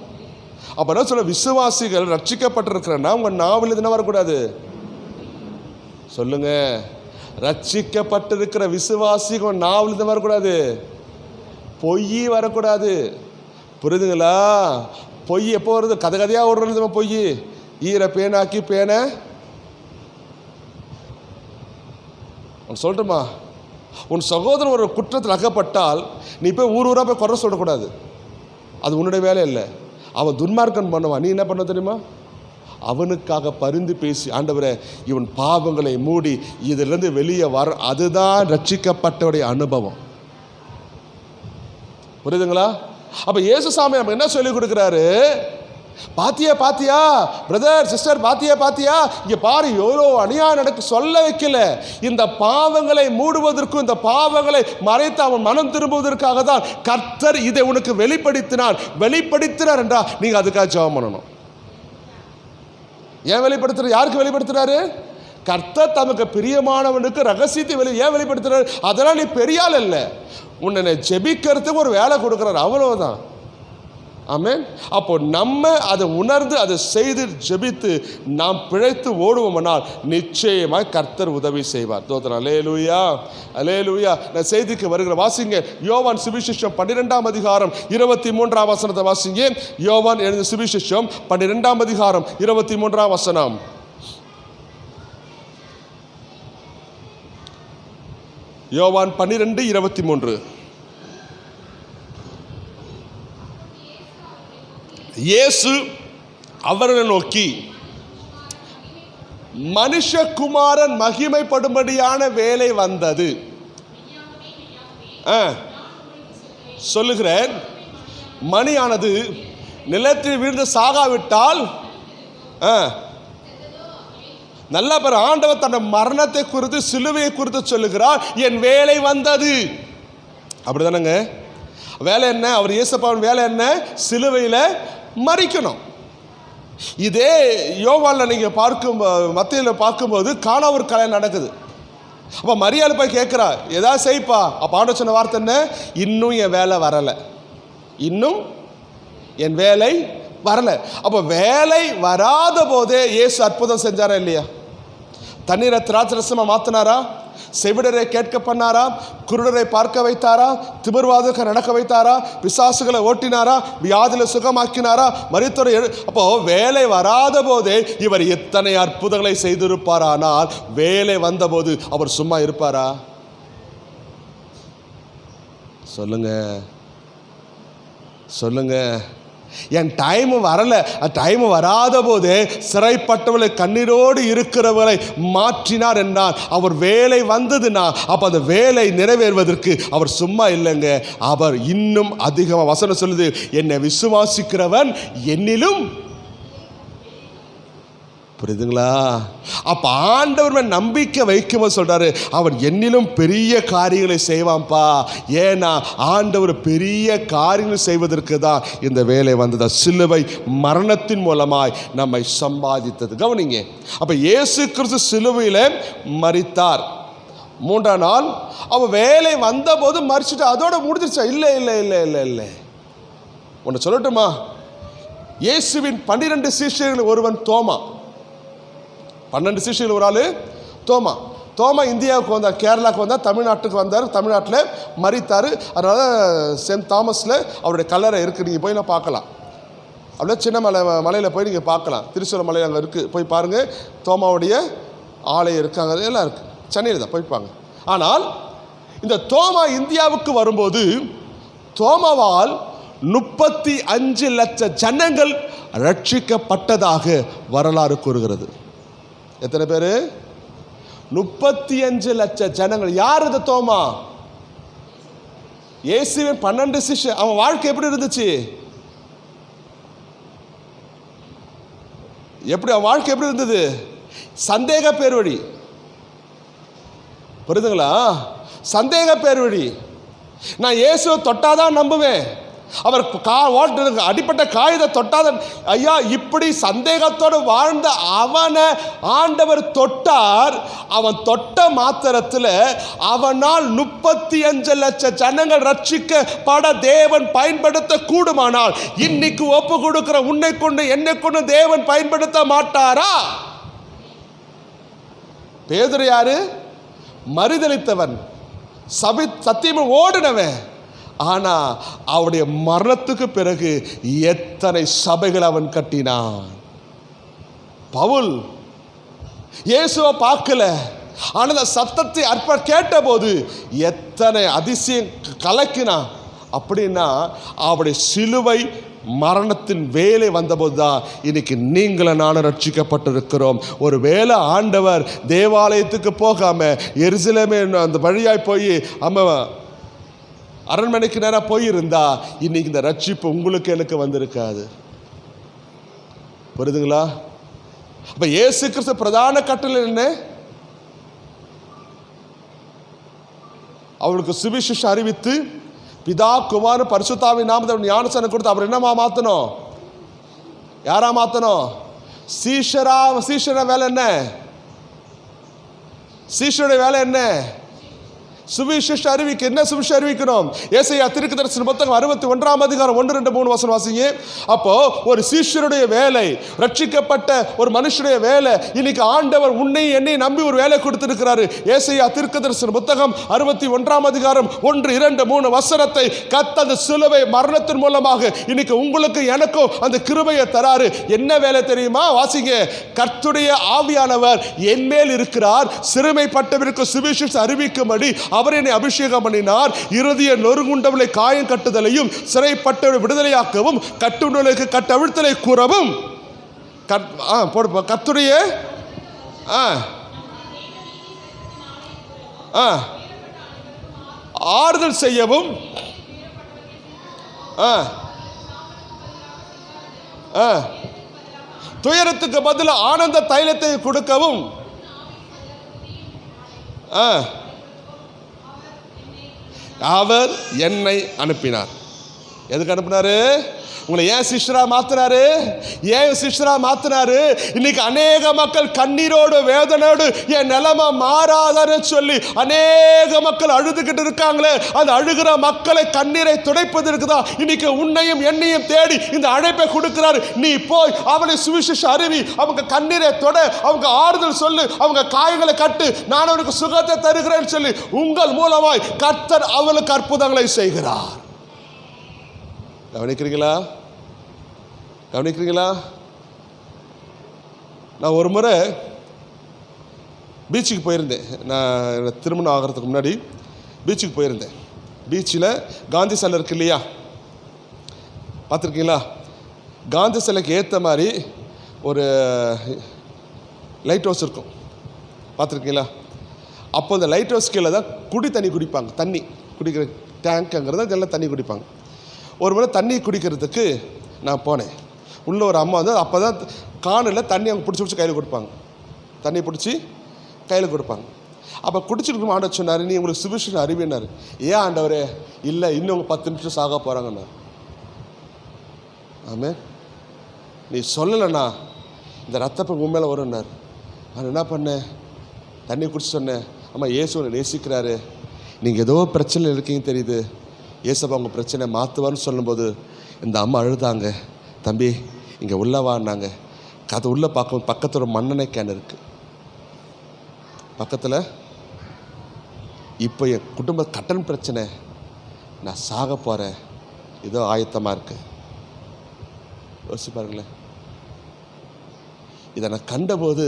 அப்போ என்ன சொல்ல, விசுவாசிகள் ரட்சிக்கப்பட்டிருக்கிறேன்னா உங்கள் நாவில் இதுனா வரக்கூடாது. சொல்லுங்க, ரட்சிக்கப்பட்டிருக்கிற விசுவாசிகள் நாவில் இது வரக்கூடாது. பொய் வரக்கூடாது. புரியுதுங்களா? பொய் எப்போ வருது? கதையாக ஓடுறது பொய். ஈர பேனாக்கி பேனை சொல்லட்டுமா? உன் சகோதரன் ஒரு குற்றத்தில் அகப்பட்டால் நீ போய் ஊராக போய் குறை சொல்லக்கூடாது. அது உன்னுடைய வேலை இல்லை. அவன் துன்மார்க்கன் பண்ணுவான். நீ என்ன பண்ண தெரியுமா? அவனுக்காக பரிந்து பேசி, ஆண்டவரே இவன் பாவங்களை மூடி இதிலிருந்து வெளியே வர. அதுதான் ரட்சிக்கப்பட்டவருடைய அனுபவம். புரியுதுங்களா? அப்போ இயேசுசாமி நம்ம என்ன சொல்லி கொடுக்குறாரு? பாத்தியா பிரதர் சிஸ்டர், பாத்தியா இங்கே பாரு, எவ்வளோ அநியாயம் நடக்கு. சொல்ல வைக்கல. இந்த பாவங்களை மூடுவதற்கும் இந்த பாவங்களை மறைத்து அவன் மனம் திரும்புவதற்காக தான் கர்த்தர் இதை உனக்கு வெளிப்படுத்தினார் என்றா நீங்கள் அதுக்காக ஜெபம் பண்ணணும். ஏன் வெளிப்படுத்துறாரு? யாருக்கு வெளிப்படுத்துறாரு? கர்த்தர் தமக்கு பிரியமானவனுக்கு ரகசியத்தை ஏன் வெளிப்படுத்துறாரு? அதெல்லாம் நீ பெரிய ஆள் இல்லை, உன்னை ஜெபிக்கிறதுக்கு ஒரு வேலை கொடுக்குறாரு, அவ்வளவுதான். ஆமென். அப்போ நம்ம அதை உணர்ந்து அதை செய்து ஜெபித்து நாம் பிழைத்து ஓடுவோம்னால் நிச்சயமாய் கர்த்தர் உதவி செய்வார். தோத்திரம். அல்லேலூயா, அல்லேலூயா. நான் செய்திக்கு வருகிற வாசிங்க. யோவான் சுவிசேஷம் 12ஆம் அதிகாரம் 23ஆம் வசனத்தை வாசிங்க. யோவான் எழுதின சுவிசேஷம் 12ஆம் அதிகாரம் 23ஆம் வசனம். யோவான் 12:23. இயேசு அவரை நோக்கி, மனுஷகுமாரன் மகிமைப்படும்படியான வேலை வந்தது. சொல்லுகிறேன், மணியானது நிலத்தில் விழுந்து சாகாவிட்டால் நல்ல பேர். ஆண்டவர் தன்னை மரணத்தை குறித்து சிலுவையை குறித்து சொல்லுகிறார். என் வேலை வந்தது. அப்படிதானங்க? வேலை என்ன? அவர் இயேசுப்பாவின் வேலை என்ன? சிலுவையில் மரிக்கணும். இதே யோவானில் நீங்கள் மத்தியில் பார்க்கும்போது காணா ஒரு கல்யாணம் நடக்குது. அப்போ மரியாதை போய் கேட்குறா, ஏதாவது செய்ப்பா. அப்போ ஆண்டவர் சொன்ன வார்த்தை என்ன? இன்னும் என் வேலை வரலை, இன்னும் என் வேலை வரலை. அப்போ வேலை வராத போதே இயேசு அற்புதம் செஞ்சாரா இல்லையா? தண்ணீரை திராட்சரசமாக மாற்றினாரா? செவிடரை கேட்க பண்ணாரா? குருடரை பார்க்க வைத்தாரா? திமிர்வாதத்தை நடக்க வைத்தாரா? பிசாசுகளை ஓட்டினாரா? வியாதியில சுகமாக்கினாரா? மரித்தோரை அப்போ வேலை வராத போதே இவர் எத்தனை அற்புதங்களை செய்திருப்பார். ஆனால் வேலை வந்தபோது அவர் சும்மா இருப்பாரா? சொல்லுங்க சொல்லுங்க. என் டைம் வரல, டைம் வராத போதே சிறைப்பட்டவர்களை கண்ணீரோடு இருக்கிறவர்களை மாற்றினார் என்றால் அவர் வேலை வந்ததுன்னா அப்போ அந்த வேலை நிறைவேறுவதற்கு அவர் சும்மா இல்லைங்க. அவர் இன்னும் அதிகமாக வசனம் சொல்லுது, என்னை விசுவாசிக்கிறவன் என்னிலும். புரியுதுங்களா? அப்ப ஆண்டவர் நம்பிக்கை வைக்கும்போது சொல்றாரு, அவர் என்னிலும் பெரிய காரியங்களை செய்வான்ப்பா. ஏன்னா ஆண்டவர் பெரிய காரியங்கள் செய்வதற்கு தான் இந்த வேலை வந்தது. சிலுவை மரணத்தின் மூலமாய் நம்மை சம்பாதித்தது. கவனிங்க, அப்ப இயேசு கிறிஸ்து சிலுவையில மரித்தார். 3ஆம் நாள் அவன் வேலை வந்த போது மரிச்சுட்டு அதோட முடிஞ்சிருச்சா? இல்லை இல்லை இல்லை இல்லை இல்லை. ஒன்று சொல்லட்டுமா? இயேசுவின் 12 சீஷர்கள் ஒருவன் தோமா. 12 சீஷர்கள் ஒரு ஆள் தோமா. தோமா இந்தியாவுக்கு வந்தார், கேரளாவுக்கு வந்தார், தமிழ்நாட்டுக்கு வந்தார், தமிழ்நாட்டில் மரித்தார். அதனால் சென்ட் தாமஸில் அவருடைய கல்லறை இருக்குது. நீங்கள் போய் நான் பார்க்கலாம். அப்படியே சின்ன மலையில் போய் நீங்கள் பார்க்கலாம். திருச்சூர் மலை அங்கே இருக்குது, போய் பாருங்கள். தோமாவுடைய ஆலயம் இருக்காங்க, எல்லாம் இருக்குது. சென்னையில் தான் போய்ப்பாங்க. ஆனால் இந்த தோமா இந்தியாவுக்கு வரும்போது தோமாவால் 35 லட்சம் ஜனங்கள் ரட்சிக்கப்பட்டதாக வரலாறு கூறுகிறது. எத்தனை பேர்? 35 லட்சம் ஜனங்கள். யார் இந்த தோமா? இயேசுவின் 12 சிஷ்யர். அவன் வாழ்க்கை எப்படி இருந்துச்சு? அவன் வாழ்க்கை எப்படி இருந்தது? சந்தேக பேர் வழி. புரியுதுங்களா? சந்தேக பேர் வழி. நான் இயேசுவை தொட்டாதான் நம்புவேன். அவர் அடிப்பட்ட காயத்தை தொட்டாத ஐயா, இப்படி சந்தேகத்தோடு வாழ்ந்த அவனை ஆண்டவர் தொட்டார். அவன் தொட்ட மாத்திரத்தில் அவனால் 35 லட்சம் ஜனங்கள் ரட்சிக்கப்பட தேவன் பயன்படுத்த கூடுமானால் இன்னைக்கு ஒப்பு கொடுக்கிற உன்னை கொண்டு என்னை கொண்டு தேவன் பயன்படுத்த மாட்டாரா? பேதுரு யாரு? மறுதலித்தவன், சத்தியம் ஓடினவன். ஆனா அவருடைய மரணத்துக்கு பிறகு எத்தனை சபைகள் அவன் கட்டினான். பவுல் இயேசுவை பார்க்கல, ஆனால் சத்தத்தை கேட்ட போது எத்தனை அதிசயம் கலக்கினான். அப்படின்னா அவருடைய சிலுவை மரணத்தின் வேலை வந்தபோது தான் இன்னைக்கு நீங்களும் நானும் ரட்சிக்கப்பட்டிருக்கிறோம். ஒரு வேளை ஆண்டவர் தேவாலயத்துக்கு போகாம எருசலேமே அந்த வழியாய் போய் அரண்மனைக்கு நேராக போயிருந்தா இன்னைக்கு இந்த ரட்சிப்பு உங்களுக்கு எனக்கு வந்திருக்காது. புரியுதுங்களா? அப்ப இயேசு கிறிஸ்து பிரதான கட்டளை என்ன? அவளுக்கு சுவிசேஷம் அறிவித்து பிதா குமார பரிசுத்தாவின் நாமத்தை ஞானஸ்நானம் கொடுத்து அவர் என்னமா மாத்தணும்? யாரா மாத்தணும்? சீஷரா வேலை என்ன? சீஷருடைய வேலை என்ன? சுவிசேஷ அறிவிக்க. என்ன சுவிசேஷ அறிவிக்கணும்? ஏசாயா தீர்க்கதரிசன புத்தகம் 61ஆம் அதிகாரம் 1, 2, 3 வசனம் வாசிங்க. அப்போ ஒரு சீஷருடைய வேலை, ரட்சிக்கப்பட்ட ஒரு மனுஷனுடைய வேலை. இன்னைக்கு ஆண்டவர் உன்னை என்னை நம்பி ஒரு வேலை கொடுத்திருக்கிறாரு. ஏசாயா தீர்க்கதரிசன புத்தகம் 61ஆம் அதிகாரம் 1, 2, 3 வசனத்தை கர்த்தர் அந்த சிலுவை மரணத்தின் மூலமாக இன்னைக்கு உங்களுக்கு எனக்கும் அந்த கிருபையை தராரு. என்ன வேலை தெரியுமா? வாசிங்க. கர்த்தருடைய ஆவியானவர் என் மேல் இருக்கிறார், சிறுமைப்பட்டவருக்கு சுவிசேஷம் அறிவிக்கும்படி அவர் என்னை அபிஷேகம் பண்ணினார், இருதய நொறுங்குண்டவளை காயம் கட்டுதலையும் சிறைப்பட்டவளை விடுதலையாக்கவும் கட்டுண்டவளுக்கு கட்டவிழ்த்தலை கூறவும் கர்த்தருடைய ஆறுதல் செய்யவும் துயரத்துக்கு பதில் ஆனந்த தைலத்தை கொடுக்கவும் அவர் என்னை அனுப்பினார். எதுக்கு அனுப்பினாரு? உங்களை ஏன் சிஷ்யரா மாத்தினாரு? ஏன் சிஷ்யரா மாத்தினாரு? இன்னைக்கு அநேக மக்கள் கண்ணீரோடு வேதனையோடு என் நிலைமை மாறாதன்னு சொல்லி அநேக மக்கள் அழுதுகிட்டு இருக்காங்களே, அந்த அழுகிற மக்களை கண்ணீரை துடைப்பதற்கு தான் இன்னைக்கு உன்னையும் என்னையும் தேடி இந்த அழைப்பை கொடுக்கிறாரு. நீ போய் அவனை சுவிசேஷ அறிவி, அவங்க கண்ணீரை தொட, அவங்க ஆறுதல் சொல்லு, அவங்க காயங்களை கட்டு, நான் அவனுக்கு சுகத்தை தருகிறேன் சொல்லி உங்கள் மூலமாய் கர்த்தர் அவளுக்கு அற்புதங்களை செய்கிறார். கவனிக்கிறீங்களா? கவனிக்கிறீங்களா? நான் ஒரு முறை பீச்சுக்கு போயிருந்தேன். நான் திருமணம் ஆகிறதுக்கு முன்னாடி பீச்சுக்கு போயிருந்தேன். பீச்சில் காந்தி சிலை இருக்கு இல்லையா, பார்த்துருக்கீங்களா? காந்தி சிலைக்கு ஏற்ற மாதிரி ஒரு லைட் ஹவுஸ் இருக்கும், பார்த்துருக்கீங்களா? அப்போ அந்த லைட் ஹவுஸ் கீழே தான் குடி தண்ணி குடிப்பாங்க. தண்ணி குடிக்கிற டேங்க்குங்கிறத இதெல்லாம் தண்ணி குடிப்பாங்க. ஒரு முறை தண்ணி குடிக்கிறதுக்கு நான் போனேன். உள்ளே ஒரு அம்மா வந்து அப்போ தான் காணில் தண்ணி அவங்க பிடிச்சி கையில் கொடுப்பாங்க. தண்ணி பிடிச்சி கையில் கொடுப்பாங்க. அப்போ குடிச்சிட்டு ஆண்டவர் சொன்னார், நீ உங்களுக்கு சுவிசேஷம் அறிவினார். ஏன் ஆண்டவரே? இல்லை, இன்னும் 10 நிமிஷம் சாக போகிறாங்கன்னார். ஆமே, நீ சொல்லலைண்ணா இந்த ரத்தப்பம் உண்மையில வரும்னார். நான் என்ன பண்ணேன்? தண்ணி குடிச்சு சொன்னேன், அம்மா இயேசுவை நேசிக்கிறாரு, நீங்கள் ஏதோ பிரச்சனை இருக்கீங்க தெரியுது, இயேசப்பா உங்கள் பிரச்சனை மாற்றுவான்னு சொல்லும்போது இந்த அம்மா அழுதாங்க. தம்பி இங்கே உள்ளவான்னாங்க. அது உள்ளே பார்க்கும் பக்கத்தில் ஒரு மண்ணெண்ணெய் கேன் இருக்குது பக்கத்தில். இப்போ என் குடும்ப கட்டன் பிரச்சனை, நான் சாக போகிறேன், ஏதோ ஆயத்தமாக இருக்கு. யோசிச்சு பாருங்களேன். இதை நான் கண்டபோது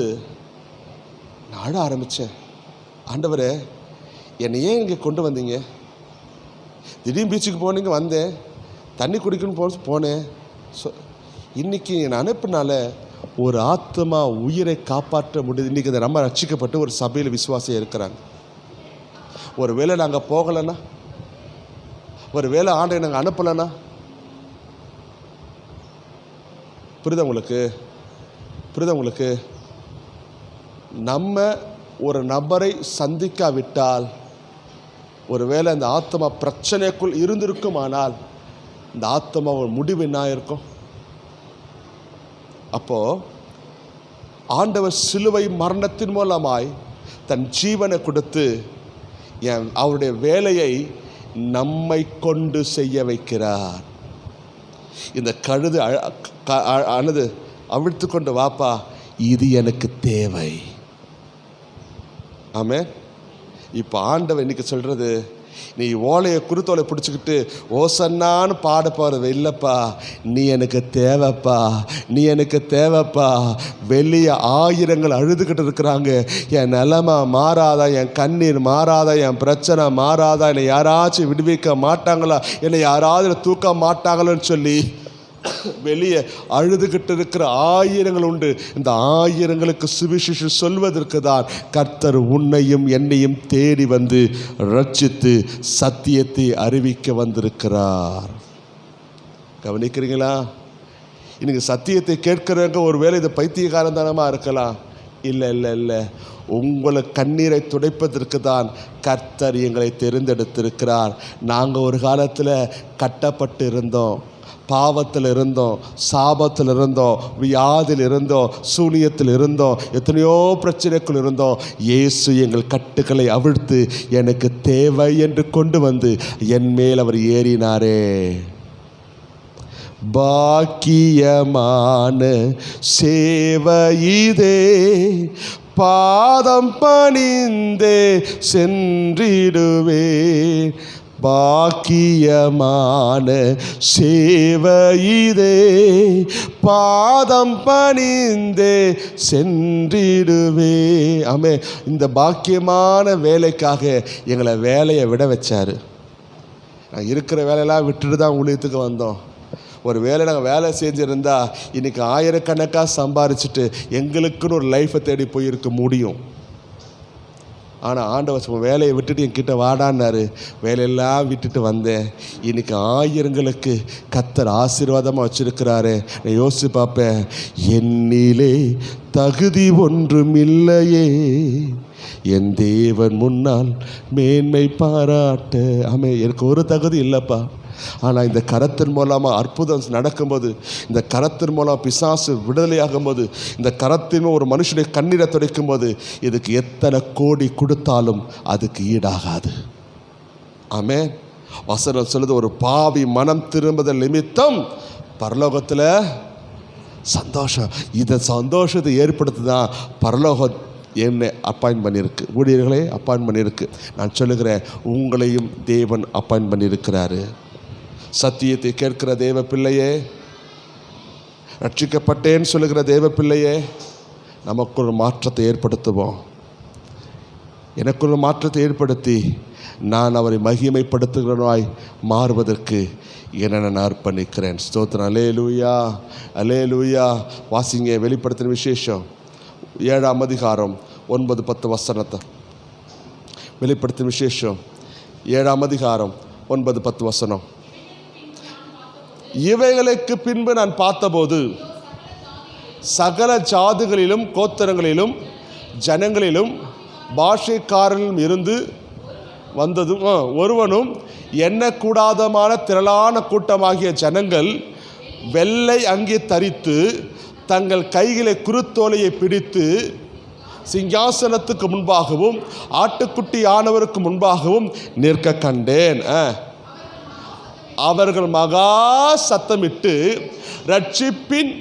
நான் அழ ஆரம்பித்தேன். ஆண்டவரே, என்னை ஏன் இங்கே கொண்டு வந்தீங்க? திடீர்னு பீச்சுக்கு போனீங்க, வந்தேன், தண்ணி குடிக்கணும்னு போனேன். இன்றைக்கி என்னை அனுப்பினால ஒரு ஆத்மா உயிரை காப்பாற்ற முடியுது. இன்றைக்கி இந்த நம்ம ரட்சிக்கப்பட்டு ஒரு சபையில் விசுவாசம் இருக்கிறாங்க. ஒரு வேளை நாங்கள் போகலைன்னா, ஒரு வேளை ஆண்டை நாங்கள் அனுப்பலைன்னா, புரியுதா உங்களுக்கு? புரியுதா உங்களுக்கு? நம்ம ஒரு நபரை சந்திக்காவிட்டால், ஒரு வேளை அந்த ஆத்மா பிரச்சனைக்குள் இருந்திருக்குமானால் இந்த ஆத்மாவோட முடிவு என்ன இருக்கும்? அப்போது ஆண்டவர் சிலுவை மரணத்தின் மூலமாய் தன் ஜீவனை கொடுத்து அவருடைய வேலையை நம்மை கொண்டு செய்ய வைக்கிறார். இந்த கழுது அழுது அவிழ்த்து கொண்டு வாப்பா, இது எனக்கு தேவை. ஆமே. இப்போ ஆண்டவன் இன்னைக்கு சொல்கிறது, நீ ஓலையை குருத்தோலை பிடிச்சிக்கிட்டு ஓசன்னான்னு பாட போகிறது இல்லைப்பா, நீ எனக்கு தேவைப்பா, நீ எனக்கு தேவைப்பா. வெளியே ஆயிரங்கள் அழுதுகிட்டு இருக்கிறாங்க, என் நிலைமை மாறாதா, என் கண்ணீர் மாறாதா, என் பிரச்சனை மாறாதா, என்னை யாராச்சும் விடுவிக்க மாட்டாங்களா, என்னை யாராவது தூக்க மாட்டாங்களோன்னு சொல்லி வெளியே அழுதுகிட்டு இருக்கிற ஆயிரங்கள் உண்டு. இந்த ஆயிரங்களுக்கு சுவிசேஷம் சொல்வதற்கு தான் கர்த்தர் உன்னையும் என்னையும் தேடி வந்து ரட்சித்து சத்தியத்தை அறிவிக்க வந்திருக்கிறார். கவனிக்கிறீங்களா? இன்னைக்கு சத்தியத்தை கேட்கிறவங்க ஒரு வேளை இது பைத்தியகாரந்தனமாக இருக்கலாம். இல்லை இல்லை இல்லை, உங்களை கண்ணீரை துடைப்பதற்கு தான் கர்த்தர் எங்களை தெரிந்தெடுத்திருக்கிறார். நாங்கள் ஒரு காலத்தில் கட்டப்பட்டு இருந்தோம், பாவத்தில் இருந்தோம், சாபத்தில் இருந்தோம், வியாதியில் இருந்தோம், சூனியத்தில் இருந்தோம், எத்தனையோ பிரச்சனைக்குள் இருந்தோம். இயேசு எங்கள் கட்டுக்களை அவிழ்த்து எனக்கு தேவை என்று கொண்டு வந்து என் மேல் அவர் ஏறினாரே. பாக்கியமான சேவையிதே, பாதம் பணிந்தே சென்றிடுவே. பாக்கியமான சேவையிதே, பாதம் பணிந்தே சென்றிடுவே. ஆமே. இந்த பாக்கியமான வேலைக்காக எங்களை வேலையை விட வச்சார். நாங்கள் இருக்கிற வேலையெல்லாம் விட்டுட்டு தான் ஊழியத்துக்கு வந்தோம். ஒரு வேலை நாங்கள் வேலை செஞ்சுருந்தா இன்றைக்கி ஆயிரக்கணக்காக சம்பாரிச்சுட்டு எங்களுக்குன்னு ஒரு லைஃப்பை தேடி போயிருக்க முடியும். ஆனால் ஆண்டவர் வேலையை விட்டுட்டு என்கிட்ட வாடான்னாரு. வேலையெல்லாம் விட்டுட்டு வந்தேன். இன்றைக்கி ஆயிரங்களுக்கு கர்த்தர் ஆசீர்வாதமாக வச்சுருக்கிறாரு. நான் யோசித்து பார்ப்பேன், என்னிலே தகுதி ஒன்றும் இல்லையே, என் தேவன் முன்னால் மேன்மை பாராட்ட. ஆமே, எனக்கு ஒரு தகுதி இல்லைப்பா. ஆனால் இந்த கரத்தின் மூலமாக அற்புதம் நடக்கும்போது, இந்த கரத்தின் மூலம் பிசாசு விடுதலையாகும் போது, இந்த கரத்தின் ஒரு மனுஷனுடைய கண்ணீரை துடைக்கும் போது, இதுக்கு எத்தனை கோடி கொடுத்தாலும் அதுக்கு ஈடாகாது. ஆமென். வசனம் சொல்லுது, ஒரு பாவி மனம் திரும்புதல் நிமித்தம் பரலோகத்தில் சந்தோஷம். இந்த சந்தோஷத்தை ஏற்படுத்துதான் பரலோகம் என்னை அப்பாயின்ட் பண்ணியிருக்கு, ஊழியர்களே அப்பாயின்ட் பண்ணியிருக்கு. நான் சொல்லுகிறேன், உங்களையும் தேவன் அப்பாயின்ட் பண்ணியிருக்கிறாரு. சத்தியத்தை கேட்கிற தேவ பிள்ளையே, ரட்சிக்கப்பட்டேன்னு சொல்லுகிற தேவ பிள்ளையே, நமக்கு ஒரு மாற்றத்தை ஏற்படுத்துவோம். எனக்கு ஒரு மாற்றத்தை ஏற்படுத்தி நான் அவரை மகிமைப்படுத்துகிறவனாய் மாறுவதற்கு என்னை நான் அர்ப்பணிக்கிறேன். ஸ்தோத்திரம். அல்லேலூயா, அல்லேலூயா. வாசிங்க வெளிப்படுத்தின விசேஷம் 7ஆம் அதிகாரம் 9-10 வசனத்தை. வெளிப்படுத்தின விசேஷம் 7ஆம் அதிகாரம் 9-10 வசனம். இவைகளுக்கு பின்பு நான் பார்த்தபோது சகல ஜாதிகளிலும் கோத்திரங்களிலும் ஜனங்களிலும் பாஷைக்காரர்களும் இருந்து வந்ததும் ஒருவனும் எண்ணக்கூடாதமான திரளான கூட்டமாகிய ஜனங்கள் வெள்ளை அங்கி தரித்து தங்கள் கைகளை குருத்தோலையை பிடித்து சிங்காசனத்துக்கு முன்பாகவும் ஆட்டுக்குட்டி ஆனவருக்கு முன்பாகவும் நிற்க கண்டேன். அவர்கள் மகா சத்தமிட்டு, ரட்சிப்பின்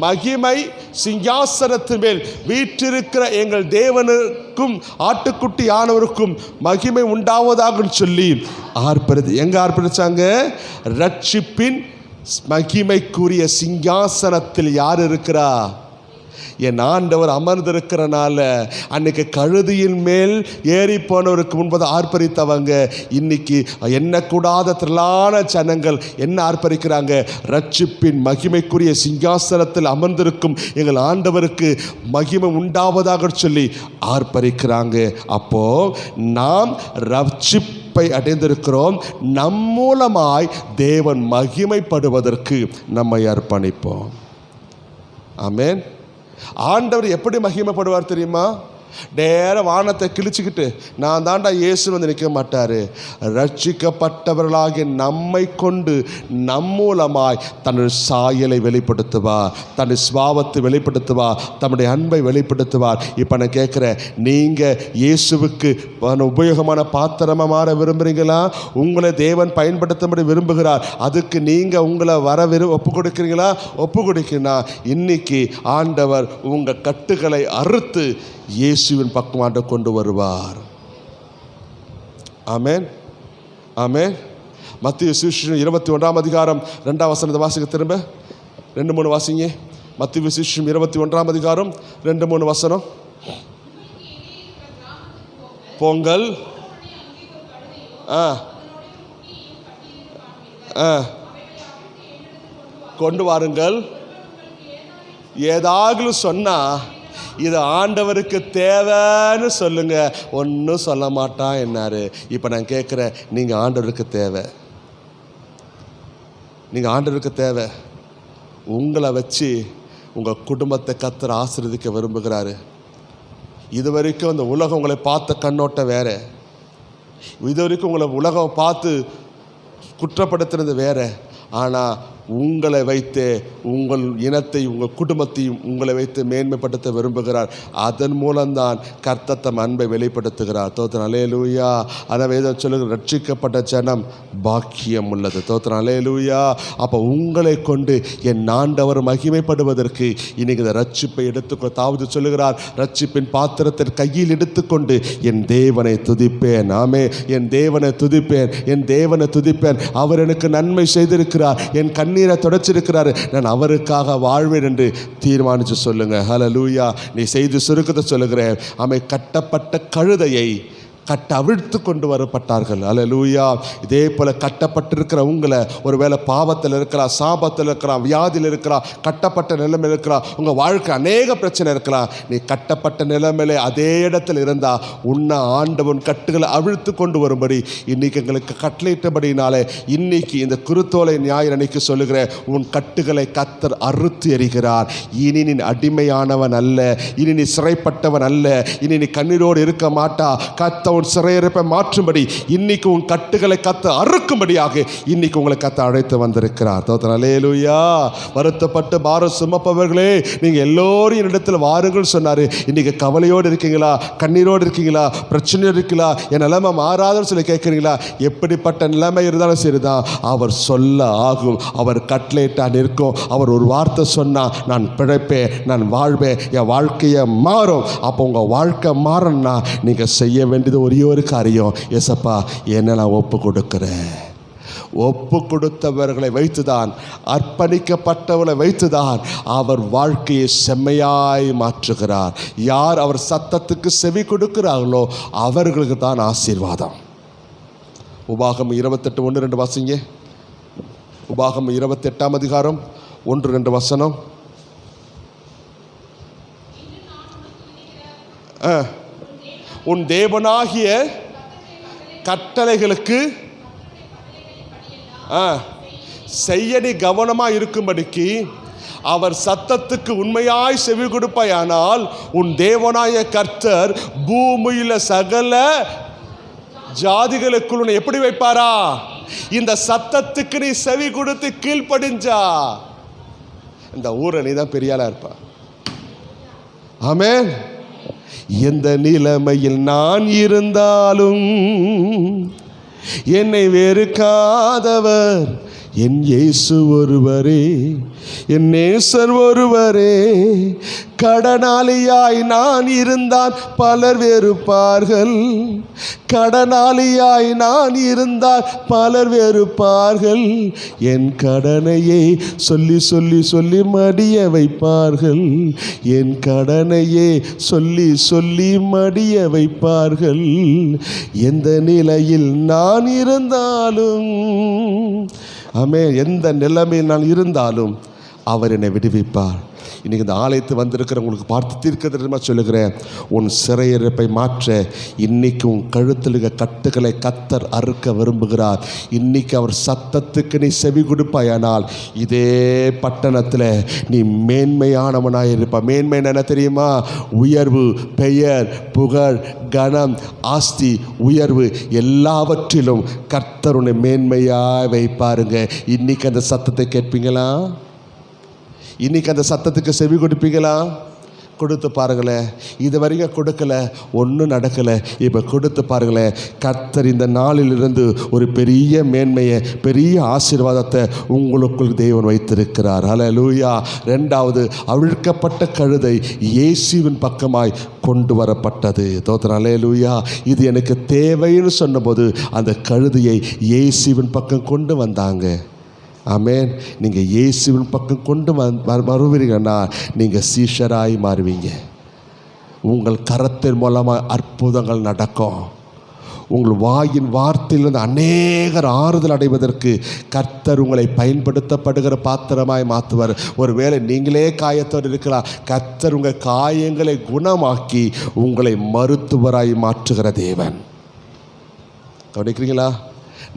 மகிமை சிங்காசனத்தின் மேல் வீற்றிருக்கிற எங்கள் தேவனுக்கும் ஆட்டுக்குட்டி ஆனவருக்கும் மகிமை உண்டாவதாக சொல்லி எங்க ஆர்ப்பரிச்சாங்க? ரட்சிப்பின் மகிமைக்குரிய சிங்காசனத்தில் யார் இருக்கிறா? என் ஆண்டவர் அமர்ந்திருக்கிறனால அன்னைக்கு கழுதியின் மேல் ஏறி போனவருக்கு முன்பது ஆர்ப்பரித்தவங்க இன்னைக்கு எண்ணக்கூடாத திரளான ஜனங்கள் என்ன ஆர்ப்பரிக்கிறாங்க? ரட்சிப்பின் மகிமைக்குரிய சிங்காசனத்தில் அமர்ந்திருக்கும் எங்கள் ஆண்டவருக்கு மகிமை உண்டாவதாக சொல்லி ஆர்ப்பரிக்கிறாங்க. அப்போ நாம் ரட்சிப்பை அடைந்திருக்கிறோம். நம் மூலமாய் தேவன் மகிமைப்படுவதற்கு நம்மை அர்ப்பணிப்போம். ஆமென். ஆண்டவர் எப்படி மகிமைப்படுவார் தெரியுமா? நேர வானத்தை கிழிச்சுக்கிட்டு நான் தாண்டா இயேசு வந்து நிற்க மாட்டார். ரட்சிக்கப்பட்டவர்களாகிய நம்மை கொண்டு நம் மூலமாய் தன்னுடைய சாயலை வெளிப்படுத்துவார், தன்னுடைய சுபாவத்தை வெளிப்படுத்துவார், தன்னுடைய அன்பை வெளிப்படுத்துவார். இப்போ நான் கேட்குறேன், நீங்கள் இயேசுவுக்கு உபயோகமான பாத்திரமாக மாற விரும்புகிறீங்களா? உங்களை தேவன் பயன்படுத்தும்படி விரும்புகிறார். அதுக்கு நீங்கள் உங்களை ஒப்பு கொடுக்குறீங்களா? ஒப்பு கொடுக்கிறீங்கன்னா இன்னைக்கு ஆண்டவர் உங்கள் கட்டுகளை அறுத்து இயேசுவின் பக்கமாக கொண்டு வருவார். ஆமென், ஆமென். மத்திய சுவிசேஷம் 21ஆம் அதிகாரம் 2ஆம் வசனத்தை வாசிக்க. திரும்ப 2-3 வாசிங்க. மத்திய சுவிசேஷம் 21ஆம் அதிகாரம் 2-3 வசனம். பொங்கல் கொண்டு வாருங்கள். ஏதாவது சொன்னால் இது ஆண்டவருக்கு தேவைன்னு சொல்லுங்க. ஒன்றும் சொல்ல மாட்டான் என்னாரு. இப்போ நான் கேட்குறேன், நீங்கள் ஆண்டவருக்கு தேவை, நீங்கள் ஆண்டவருக்கு தேவை. உங்களை வச்சு உங்கள் குடும்பத்தை கர்த்தர் ஆசீர்வதிக்க விரும்புகிறாரு. இது வரைக்கும் அந்த உலகம் உங்களை பார்த்த கண்ணோட்டம் வேறு. இது வரைக்கும் உங்களை உலகம் பார்த்து குற்றப்படுத்துறது வேறு. ஆனால் உங்களை வைத்து உங்கள் இனத்தை உங்கள் குடும்பத்தையும் உங்களை வைத்து மேன்மைப்படுத்த விரும்புகிறார். அதன் மூலம்தான் கர்த்தர் தம் அன்பை வெளிப்படுத்துகிறார். தோத்திரம். அல்லேலூயா. அதான் வேதம் சொல்லுகிற ரட்சிக்கப்பட்ட ஜனம் பாக்கியம் உள்ளது. தோத்திரம். அல்லேலூயா. அப்போ உங்களை கொண்டு என் ஆண்டவர் மகிமைப்படுவதற்கு இன்னைக்கு இந்த ரட்சிப்பை எடுத்துக்கொண்டு தாவது சொல்லுகிறார், ரட்சிப்பின் பாத்திரத்தை கையில் எடுத்துக்கொண்டு என் தேவனை துதிப்பேன். ஆமே, என் தேவனை துதிப்பேன், என் தேவனை துதிப்பேன். அவர் எனக்கு நன்மை செய்திருக்கிறார், என் கண்ணீரை தொடச்சிருக்கிறாரு, நான் அவருக்காக வாழ்வேன் என்று தீர்மானித்து சொல்லுங்க. ஹல்லேலூயா. நீ செய்து சுருக்கத்தை சொல்லுகிறேன். ஆமை, கட்டப்பட்ட கழுதையை அவிழ்த்து கொண்டு வரப்பட்டார்கள். அல்லேலூயா. இதே போல் கட்டப்பட்டிருக்கிற உங்களை ஒருவேளை பாவத்தில் இருக்கலாம், சாபத்தில் இருக்கலாம், வியாதியில் இருக்கலாம், கட்டப்பட்ட நிலைமையில் இருக்கலாம், உங்கள் வாழ்க்கை அநேக பிரச்சனை இருக்கலாம். நீ கட்டப்பட்ட நிலைமையிலே அதே இடத்துல இருந்தால் உன்னை ஆண்டவன் கட்டுகளை அவிழ்த்து கொண்டு வரும்படி இன்னைக்கு எங்களுக்கு கட்டளையிட்டபடினாலே இன்னைக்கு இந்த குருத்தோலை ஞாயிறு அன்னைக்கு சொல்லுகிறேன், உன் கட்டுகளை கர்த்தர் அறுத்து எறிகிறார். இனி நீ அடிமையானவன் அல்ல, இனி நீ சிறைப்பட்டவன் அல்ல, இனி நீ கண்ணீரோடு இருக்க மாட்டா. கர்த்தர் உன் சிறையிருப்பை மாற்றும்படி, இன்னைக்கு உன் கட்டுகளை கத்த அறுக்கும்படியாக இன்னைக்கு உங்களை கத்த அழைத்து வந்திருக்கிறார். தோத்திரம். அல்லேலூயா. வருத்தப்பட்டு பாரம் சுமப்பவர்களே, நீங்கள் எல்லோரும் என்னிடத்தில் வாருங்கள் சொன்னார். இன்னைக்கு கவலையோடு இருக்கீங்களா? கண்ணீரோடு இருக்கீங்களா? பிரச்சனையோடு இருக்கீங்களா? என் நிலைமை மாறாதுன்னு சொல்லி கேட்குறீங்களா? எப்படிப்பட்ட நிலைமை இருந்தாலும் சரிதான், அவர் சொல்ல ஆகும். அவர் கட்டளையிட்டா நிற்கும். அவர் ஒரு வார்த்தை சொன்னால் நான் பிழைப்பேன், நான் வாழ்வேன், என் வாழ்க்கையை மாறும். அப்போ உங்கள் வாழ்க்கை மாறணும்னா நீங்கள் செய்ய வேண்டியது ஒரே ஒரு காரியம், ஏசப்பா என்ன நான் ஒப்பு கொடுக்குறேன். ஒப்பு கொடுத்தவர்களை வைத்துதான், அர்ப்பணிக்கப்பட்டவர்களை வைத்துதான் அவர் வாழ்க்கையை செம்மையாய் மாற்றுகிறார். யார் அவர் சத்தத்துக்கு செவி கொடுக்கிறார்களோ அவர்களுக்கு தான் ஆசீர்வாதம். உபாகம் 28:1-2 வாசிங்க. உபாகம் 28ஆம் அதிகாரம் 1-2 வசனம். உன் தேவனாகிய கட்டளைகளுக்கு செய்ய நீ கவனமாக இருக்கும்படிக்கு அவர் சத்தத்துக்கு உண்மையாய் செவி கொடுப்பாயானால் உன் தேவனாய கர்த்தர் பூமியில் சகல ஜாதிகளுக்குள் உன்னை எப்படி வைப்பாரா? இந்த சத்தத்துக்கு நீ செவி கொடுத்து கீழ்ப்படிஞ்சா இந்த ஊரை நீ தான் பெரிய ஆளா இருப்பா. ஆமென். எந்த நிலைமையில் நான் இருந்தாலும் என்னை வெறுக்காதவர் என் இயேசு ஒருவரே, என் நேசர் ஒருவரே. கடனாளியாய் நான் இருந்தால் பலர் வெறுப்பார்கள், கடனாளியாய் நான் இருந்தால் பலர் வெறுப்பார்கள். என் கடனையை சொல்லி சொல்லி சொல்லி மடிய வைப்பார்கள், என் கடனையே சொல்லி சொல்லி மடிய வைப்பார்கள். எந்த நிலையில் நான் இருந்தாலும், ஆமே, எந்த நிலைமையில் நான் இருந்தாலும் அவர் என்னை விடுவிப்பார். இன்றைக்கி இந்த ஆலயத்து வந்திருக்கிற உங்களுக்கு பார்த்து தீர்க்கதரிசனமாக சொல்லுகிறேன், உன் சிறையிருப்பை மாற்ற இன்னைக்கு உன் கழுத்தில் இருக்க கட்டுகளை கத்தர் அறுக்க விரும்புகிறார். இன்னைக்கு அவர் சத்தத்துக்கு நீ செவி கொடுப்பாயானால் இதே பட்டணத்தில் நீ மேன்மையானவனாக இருப்ப. மேன்மை என்ன தெரியுமா? உயர்வு, பெயர், புகழ், கனம், ஆஸ்தி, உயர்வு எல்லாவற்றிலும் கர்த்தர் உன்னை மேன்மையாக வைப்பாருங்க. இன்னைக்கு அந்த சத்தத்தை கேட்பீங்களா? இன்னைக்கு அந்த சத்தத்துக்கு செவி கொடுப்பீங்களா? கொடுத்து பாருங்களேன். இது வரைக்கும் கொடுக்கல, ஒன்றும் நடக்கலை. இப்போ கொடுத்து பாருங்களேன். கர்த்தர் இந்த நாளிலிருந்து ஒரு பெரிய மேன்மையை, பெரிய ஆசீர்வாதத்தை உங்களுக்குள் தேவன் வைத்திருக்கிறார். ஹல்லேலூயா. 2வது, அவிழ்க்கப்பட்ட கழுதை இயேசுவின் பக்கமாய் கொண்டு வரப்பட்டது. தோத்திரம். ஹல்லேலூயா. இது எனக்கு தேவைன்னு சொன்னபோது அந்த கழுதையை இயேசுவின் பக்கம் கொண்டு வந்தாங்க. ஆமென். நீங்கள் இயேசுவின் பக்கம் கொண்டு வருவீங்கன்னா நீங்கள் சீஷராய் மாறுவீங்க. உங்கள் கரத்தின் மூலமாக அற்புதங்கள் நடக்கும். உங்கள் வாயின் வார்த்தையிலிருந்து அநேகர் ஆறுதல் அடைவதற்கு கர்த்தர் உங்களை பயன்படுத்தப்படுகிற பாத்திரமாய் மாற்றுவார். ஒருவேளை நீங்களே காயத்தோடு இருக்கலாம், கர்த்தர் உங்கள் காயங்களை குணமாக்கி உங்களை மருத்துவராய் மாற்றுகிற தேவன். கவனிக்கிறீங்களா?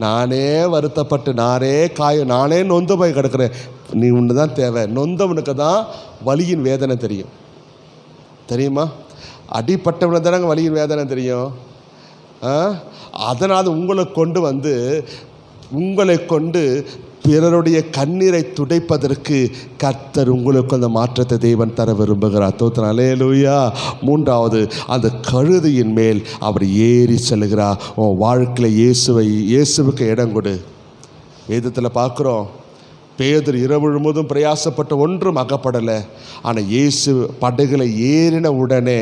நானே வருத்தப்பட்டு, நானே நொந்து போய் கிடக்கிறேன். நீ ஒன்று தான் தேவை. நொந்தவனுக்கு தான் வலியின் வேதனை தெரியும். தெரியுமா? அடிப்பட்டவனுக்கு தானே வலியின் வேதனை தெரியும். அதனால் உங்களை கொண்டு பிறருடைய கண்ணீரை துடைப்பதற்கு கர்த்தர் உங்களுக்கு அந்த மாற்றத்தை தேவன் தர விரும்புகிறார். தோத்திரம். அல்லேலூயா. 3வது, அந்த கழுதையின் மேல் அவர் ஏறி செல்கிறார். உன் வாழ்க்கையில் இயேசுவுக்கு இடம் கொடு. வேதத்தில் பார்க்குறோம், பேதுரு இரவு முழுவதும் பிரயாசப்பட்டு ஒன்றும் அகப்படலை. ஆனால் இயேசு படகுல ஏறின உடனே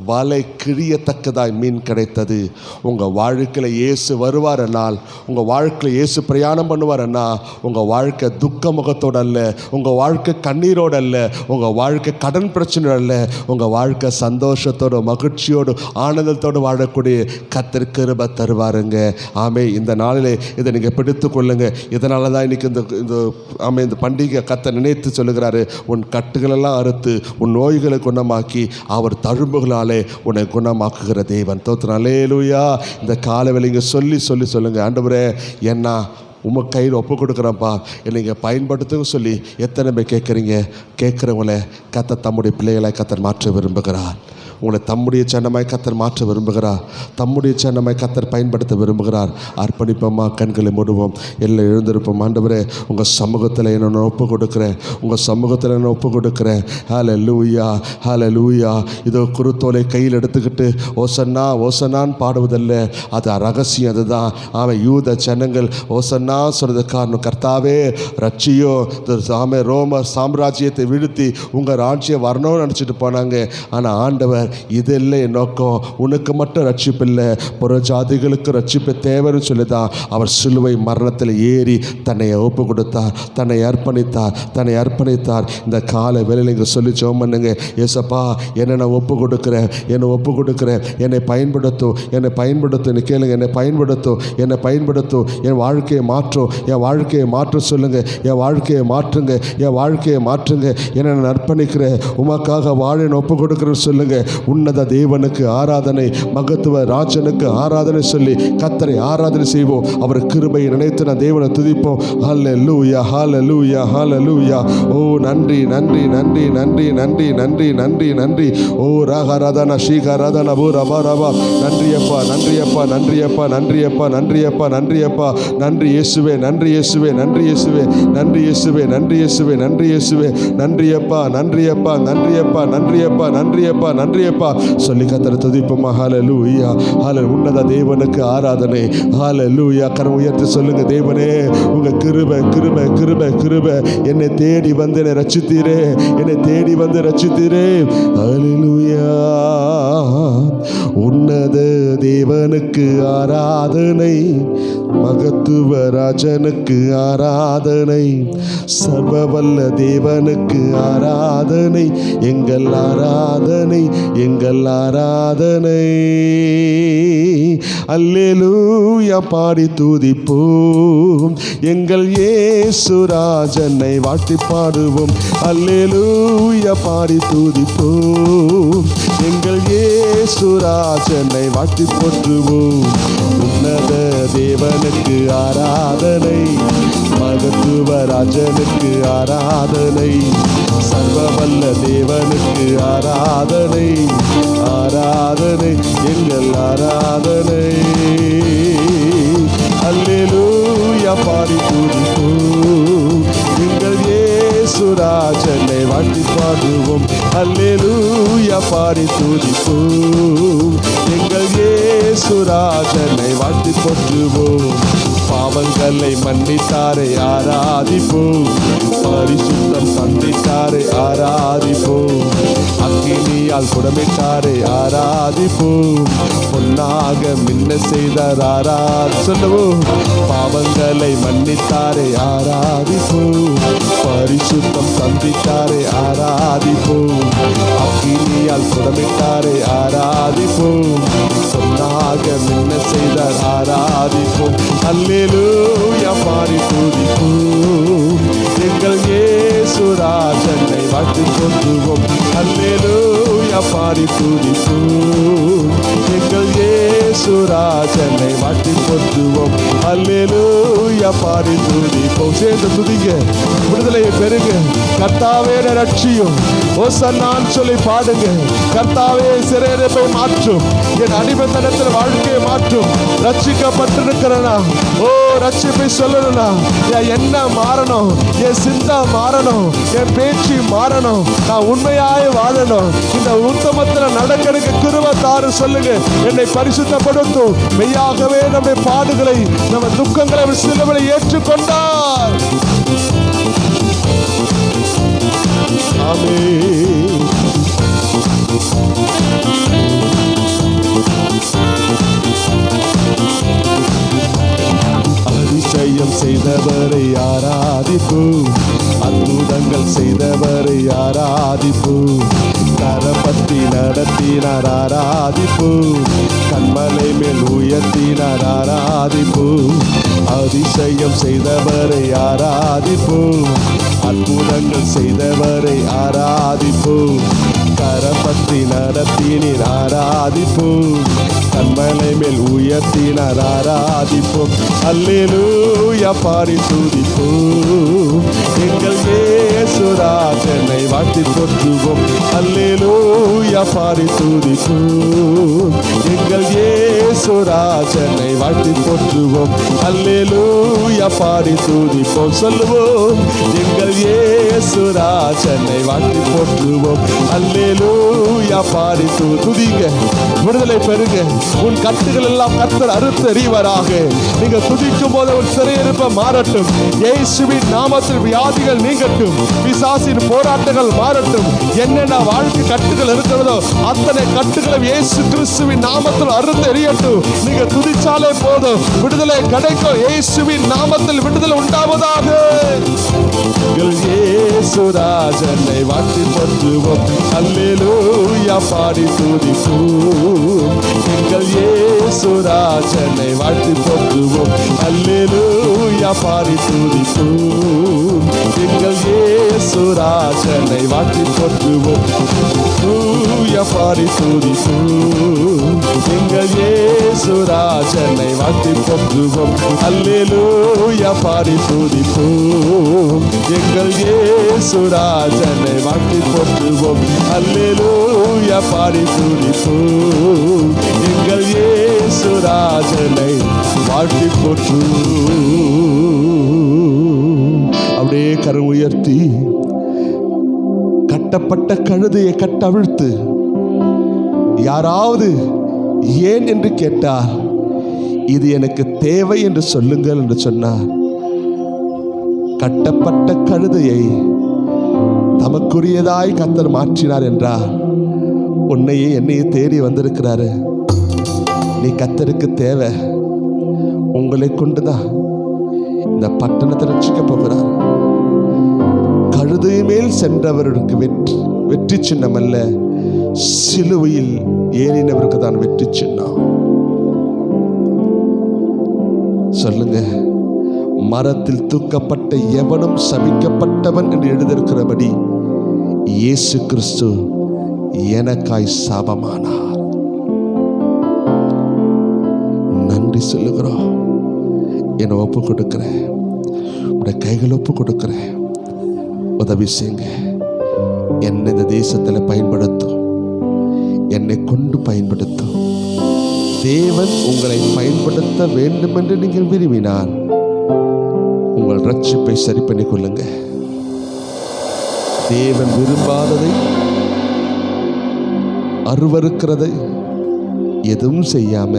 வலை கிழியத்தக்கதாய் மீன் கிடைத்தது. உங்கள் வாழ்க்கையில் இயேசு வருவாரென்னால், உங்கள் வாழ்க்கையில் இயேசு பிரயாணம் பண்ணுவாரென்னா, உங்கள் வாழ்க்கை துக்க முகத்தோடு அல்ல, உங்கள் வாழ்க்கை கண்ணீரோடு அல்ல, உங்கள் வாழ்க்கை கடன் பிரச்சனை அல்ல, உங்கள் வாழ்க்கை சந்தோஷத்தோடு, மகிழ்ச்சியோடு, ஆனந்தத்தோடு வாழக்கூடிய கர்த்தர் கிருபை தருவாருங்க. ஆமே. இந்த நாளிலே இதை நீங்கள் பிடித்து கொள்ளுங்க. இதனால தான் இன்றைக்கி இந்த பண்டிகை கர்த்தர் நினைத்து சொல்லுகிறாரு, உன் கட்டுகளெல்லாம் அறுத்து உன் நோய்களை குணமாக்கி அவர் தழும்புகளாலே உன்னை குணமாக்குகிற தேவன். தோத்திரம். அல்லேலூயா. இந்த காலவேளைங்க சொல்லி சொல்லுங்கள், ஆண்டவரே என்ன உங்கள் கையில் ஒப்பு கொடுக்குறப்பா, நீங்கள் பயன்படுத்துங்க சொல்லி எத்தனை பேர் கேட்குறீங்க? கேட்குறவங்கள கர்த்தர் தம்முடைய பிள்ளைகளை கர்த்தர் மாற்ற விரும்புகிறார். உங்களை தம்முடைய ஜனமாய் கர்த்தர் மாற்ற விரும்புகிறார். தம்முடைய ஜனமாய் கர்த்தர் பயன்படுத்த விரும்புகிறார். அர்ப்பணிப்போமா, கண்களை மூடுவோம், எல்லாம் எழுந்திருப்போம். ஆண்டவரே, உங்கள் சமூகத்தில் என்ன நான் ஒப்பு கொடுக்குறேன், உங்கள் சமூகத்தில் நான் ஒப்பு கொடுக்குறேன். ஹல்லேலூயா, ஹல்லேலூயா. இதோ குருத்தோலை கையில் எடுத்துக்கிட்டு ஓசன்னா ஓசன்னான்னு பாடுவதில்ல, அது ரகசியம். அதுதான் அவன் யூத ஜனங்கள் ஓசன்னா சொல்றது காரணம். கர்த்தாவே ரட்சியோ, ஆமே ரோமர் சாம்ராஜ்யத்தை வீழ்த்தி உங்கள் ராஜ்யம் வரணும்னு நினச்சிட்டு போனாங்க. ஆனால் ஆண்டவர் இது இல்லை என் நோக்கம், உனக்கு மட்டும் ரட்சிப்பு இல்லை, புற ஜாதிகளுக்கு ரட்சிப்பு தேவைன்னு சொல்லி தான் அவர் சிலுவை மரணத்தில் ஏறி தன்னை ஒப்பு கொடுத்தார், தன்னை அர்ப்பணித்தார். இந்த காலை வேளையில் இங்கே சொல்லி ஜெபம் பண்ணுங்க. ஏசப்பா, என்னை நான் ஒப்பு கொடுக்குறேன், என்னை பயன்படுத்தும், என்னை கேளுங்க, என்னை பயன்படுத்தும், என் வாழ்க்கையை மாற்ற சொல்லுங்க, என் வாழ்க்கையை மாற்றுங்க, என்னை நான் அர்ப்பணிக்கிறேன், உமக்காக வாழ ஒப்பு கொடுக்குறேன்னு சொல்லுங்க. உன்னத தேவனுக்கு ஆராதனை, மகத்துவ ராஜனுக்கு ஆராதனை சொல்லி கர்த்தரை ஆராதனை செய்வோம். அவர் கிருபையை நினைத்து நான் தேவனை துதிப்போம். ஹல்லேலூயா, ஹல்லேலூயா, ஹல்லேலூயா. ஓ நன்றி நன்றி நன்றி நன்றி நன்றி நன்றி நன்றி நன்றி. ஓ ராகராதனா ஸ்ரீகராதனா பூ ரபா ரபா. நன்றியப்பா, நன்றியப்பா, நன்றியப்பா, நன்றியப்பா, நன்றியப்பா, நன்றியப்பா. நன்றி இயேசுவே, நன்றி இயேசுவே, நன்றி இயேசுவே, நன்றி இயேசுவே, நன்றி இயேசுவே, நன்றி இயேசுவே. நன்றியப்பா, நன்றியப்பா, நன்றியப்பா, நன்றியப்பா, நன்றியப்பா, நன்றியப்பா சொல்லி கர்த்தரை துதிப்போமா. ஹல்லேலூயா, ஹல்லேலூயா. உன்னத தேவனுக்கு ஆராதனை. ஹல்லேலூயா. கரம் உயர்த்தி சொல்லுங்க, தேவனே உங்க கிருபை கிருபை கிருபை கிருபை என்னை தேடி வந்து என்னை ரட்சித்தீரே, ஹல்லேலூயா. உன்னத தேவனுக்கு ஆராதனை, மகத்துவ ராஜனுக்கு ஆராதனை, சர்வவல்ல தேவனுக்கு ஆராதனை, எங்கள் ஆராதனை. அல்லேலூயா பாடி துதிப்போம், எங்கள் இயேசு ராஜனை வாழ்த்தி பாடுவோம். அல்லேலூயா பாடி துதிப்போம், எங்கள் இயேசு ராஜனை வாழ்த்தி போற்றுவோம். உன்னத தேவனுக்கு ஆராதனை, மகத்துவ ராஜனுக்கு ஆராதனை, சர்வவல்ல தேவனுக்கு ஆராதனை, எங்கள் ஆராதனை. அல்லேலூயா பாடி துதிப்போம், எங்கள் இயேசு ராஜனை வாழ்த்தி பாடுவோம். அல்லேலூயா பாடி துதிப்போம், எங்கள் இயேசு ராஜனை வாழ்த்தி போற்றுவோம். பாவங்களை மன்னித்தாரை ஆராதிப்போம், பரிசுத்தம் தந்தித்தாரை ஆராதிப்போம், அக்கினியால் குடமிட்டாரை ஆராதிப்போம், பொன்னாக மின்ன செய்தார் சொல்லுவோம். பாவங்களை மன்னித்தாரை ஆராதிப்போம், பரிசுத்தம் தந்தித்தாரை ஆராதிப்போம், அக்கினியால் குடமிட்டாரை ஆராதிப்போம், பொன்னாக மின்ன செய்தார் ஆராதிப்போம். அல்லேலூயா பாடி துதிப்போம், எங்கள் இயேசு ராஜனை வாழ்த்தி போற்றுவோம். அல்லேலூயா பாடி துதிப்போம், எங்கள் இயேசு ராஜனை வாழ்த்தி போற்றுவோம். அல்லேலூயா பாடி துதிப்போம். சேர்ந்து துதிங்க, விடுதலையை பெறுங்க. கர்த்தாவே ரட்சியும், ஓசன்னான்னு சொல்லி பாடுங்க. கர்த்தாவே சிறையிருப்பை மாற்றும், என் அடிமைத்தனத்தில் வாழ்க்கையை மாற்றும். ரட்சிக்கப்பட்டிருக்கிறனா, ஓ ரட்சிப்பை சொல்லணும்னா என் எண்ணம் மாறணும், என் சிந்தா மாறணும், என் பேச்சு மாறணும், நான் உண்மையாய் வாழணும். இந்த உத்தமத்தில் நடக்கிறதுக்கு கிருபை தாரு சொல்லுங்க. என்னை பரிசுத்தப்படுத்தும். மெய்யாகவே நம்முடைய பாடுகளை, நம்ம துக்கங்களை சிலுவையில் ஏற்றுக்கொண்டார். ஆமென். அதிசயம் செய்தவரை ஆராதிப்போம், அற்புதங்கள் செய்தவரை ஆராதிப்போம், கரப்பத்தி நடத்தினார் ஆராதிப்போம், கண்மலை மேல் உயர்த்தினார் ஆராதிப்போம். அதிசயம் செய்தவரை ஆராதிப்போம், அற்புதங்கள் செய்தவரை ஆராதிப்போம், கரப்பத்தி நடத்தினீர் ஆராதிப்போம், கண்மலை மேல் உயர்த்தினார் ஆராதிப்போம். அல்லேலூயா பாடி துதிப்போம். எங்கள் இயேசுராஜனை வாழ்த்தி போற்றுவோம். அல்லேலூயா பாடி துதிப்போம். எங்கள் இயேசுராஜனை வாழ்த்தி போற்றுவோம். அல்லேலூயா பாடி துதிப்போம். சொல்லுவோம், எங்கள் இயேசுராஜனை வாழ்த்தி போற்றுவோம். அல்லேலூயா பாடி துதிங்க, விடுதலை பெறுங்க. உன் கட்டுகள் எல்லாம் கர்த்தர் அறுத்து எறிவாராக. நீங்க துதிக்கும் போது ஒரு சிறையிருப்ப மாறட்டும். இயேசுவின் நாமத்தில் வியாதிகள் நீங்கட்டும். பிசாசின் போராட்டங்கள் மாறட்டும். என்னென்ன வாழ்க்கை கட்டுகள் இருக்கிறதோ அத்தனை கட்டுகளும் இயேசு கிறிஸ்துவின் நாமத்தில் அறுத்து எறியட்டும். நீங்க துதிச்சாலே போதும், விடுதலை கிடைக்கும். இயேசுவின் நாமத்தில் விடுதலை உண்டாவதாக. இயேசுராஜனை வாழ்த்தி போற்றுவோம். அல்லேலூயா பாடி துதிப்போம். எங்கள் இயேசுராஜனை வாழ்த்தி போற்றுவோம். அல்லேலூயா பாடி துதிப்போம். எங்கள் இயேசுராஜனை வாழ்த்தி போற்றுவோம். அல்லேலூயா பாடி துதிப்போம். எங்கள் இயேசுராஜனை வாழ்த்தி போற்றுவோம். அல்லேலூயா பாடி துதிப்போம். எங்கள் இயேசுராஜனை வாழ்த்தி போற்றுவோம். அல்லேலூயா பாடி துதிப்போம். எங்கள் இயேசுராஜனை வாழ்த்தி போற்றுவோம். அப்படியே கரம் உயர்த்தி கட்டப்பட்ட கழுதையை கட்டவிழ்த்து, யாராவது ஏன் என்று கேட்டால் இது எனக்கு தேவை என்று சொல்லுங்கள் என்று சொன்னார். கட்டப்பட்ட கழுதையை தமக்குரியதாய் கர்த்தர் மாற்றினார் என்றார். உன்னையே என்னையே தேடி வந்திருக்கிறாரு. நீ கர்த்தருக்கு தேவை. உங்களை கொண்டுதான் இந்த பட்டணத்தை ரட்சிக்க போகிறார். கழுதை மேல் சென்றவருக்கு வெற்றி சின்னம் அல்ல, சிலுவையில் ஏறினவருக்கு தான் வெற்றி சின்னம். சொல்லுங்க, மரத்தில் தூக்கப்பட்ட எவனும் சபிக்கப்பட்டவன் என்று எழுதியிருக்கிறபடி இயேசு கிறிஸ்து எனக்காய் சாபமானார். நன்றி சொல்லுகிறோம். என்னை ஒப்பு கொடுக்கிறேன், உடைய கைகள் ஒப்பு கொடுக்கிறேன். உதவி செய்யுங்க. என்னை இந்த தேசத்தில் பயன்படுத்தும், என்னை கொண்டு பயன்படுத்தும். தேவன் உங்களை பயன்படுத்த வேண்டும் என்று நீங்கள் விரும்பினால் உங்கள் ரட்சிப்பை சரி பண்ணிக் கொள்ளுங்க. தேவன் விரும்பாததை, அருவருக்கிறதை எதுவும் செய்யாம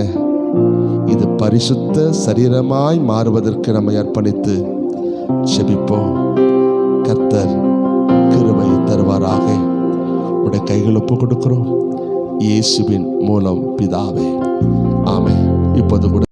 இது பரிசுத்த சரீரமாய் மாறுவதற்கு நம்மை அர்ப்பணித்து செபிப்போம். கர்த்தர் கிருபை தருவாராக. உடைய கைகள் ஒப்பு கொடுக்கிறோம். இயேசுவின் மூலம் பிதாவே, ஆமென். இப்போது கூட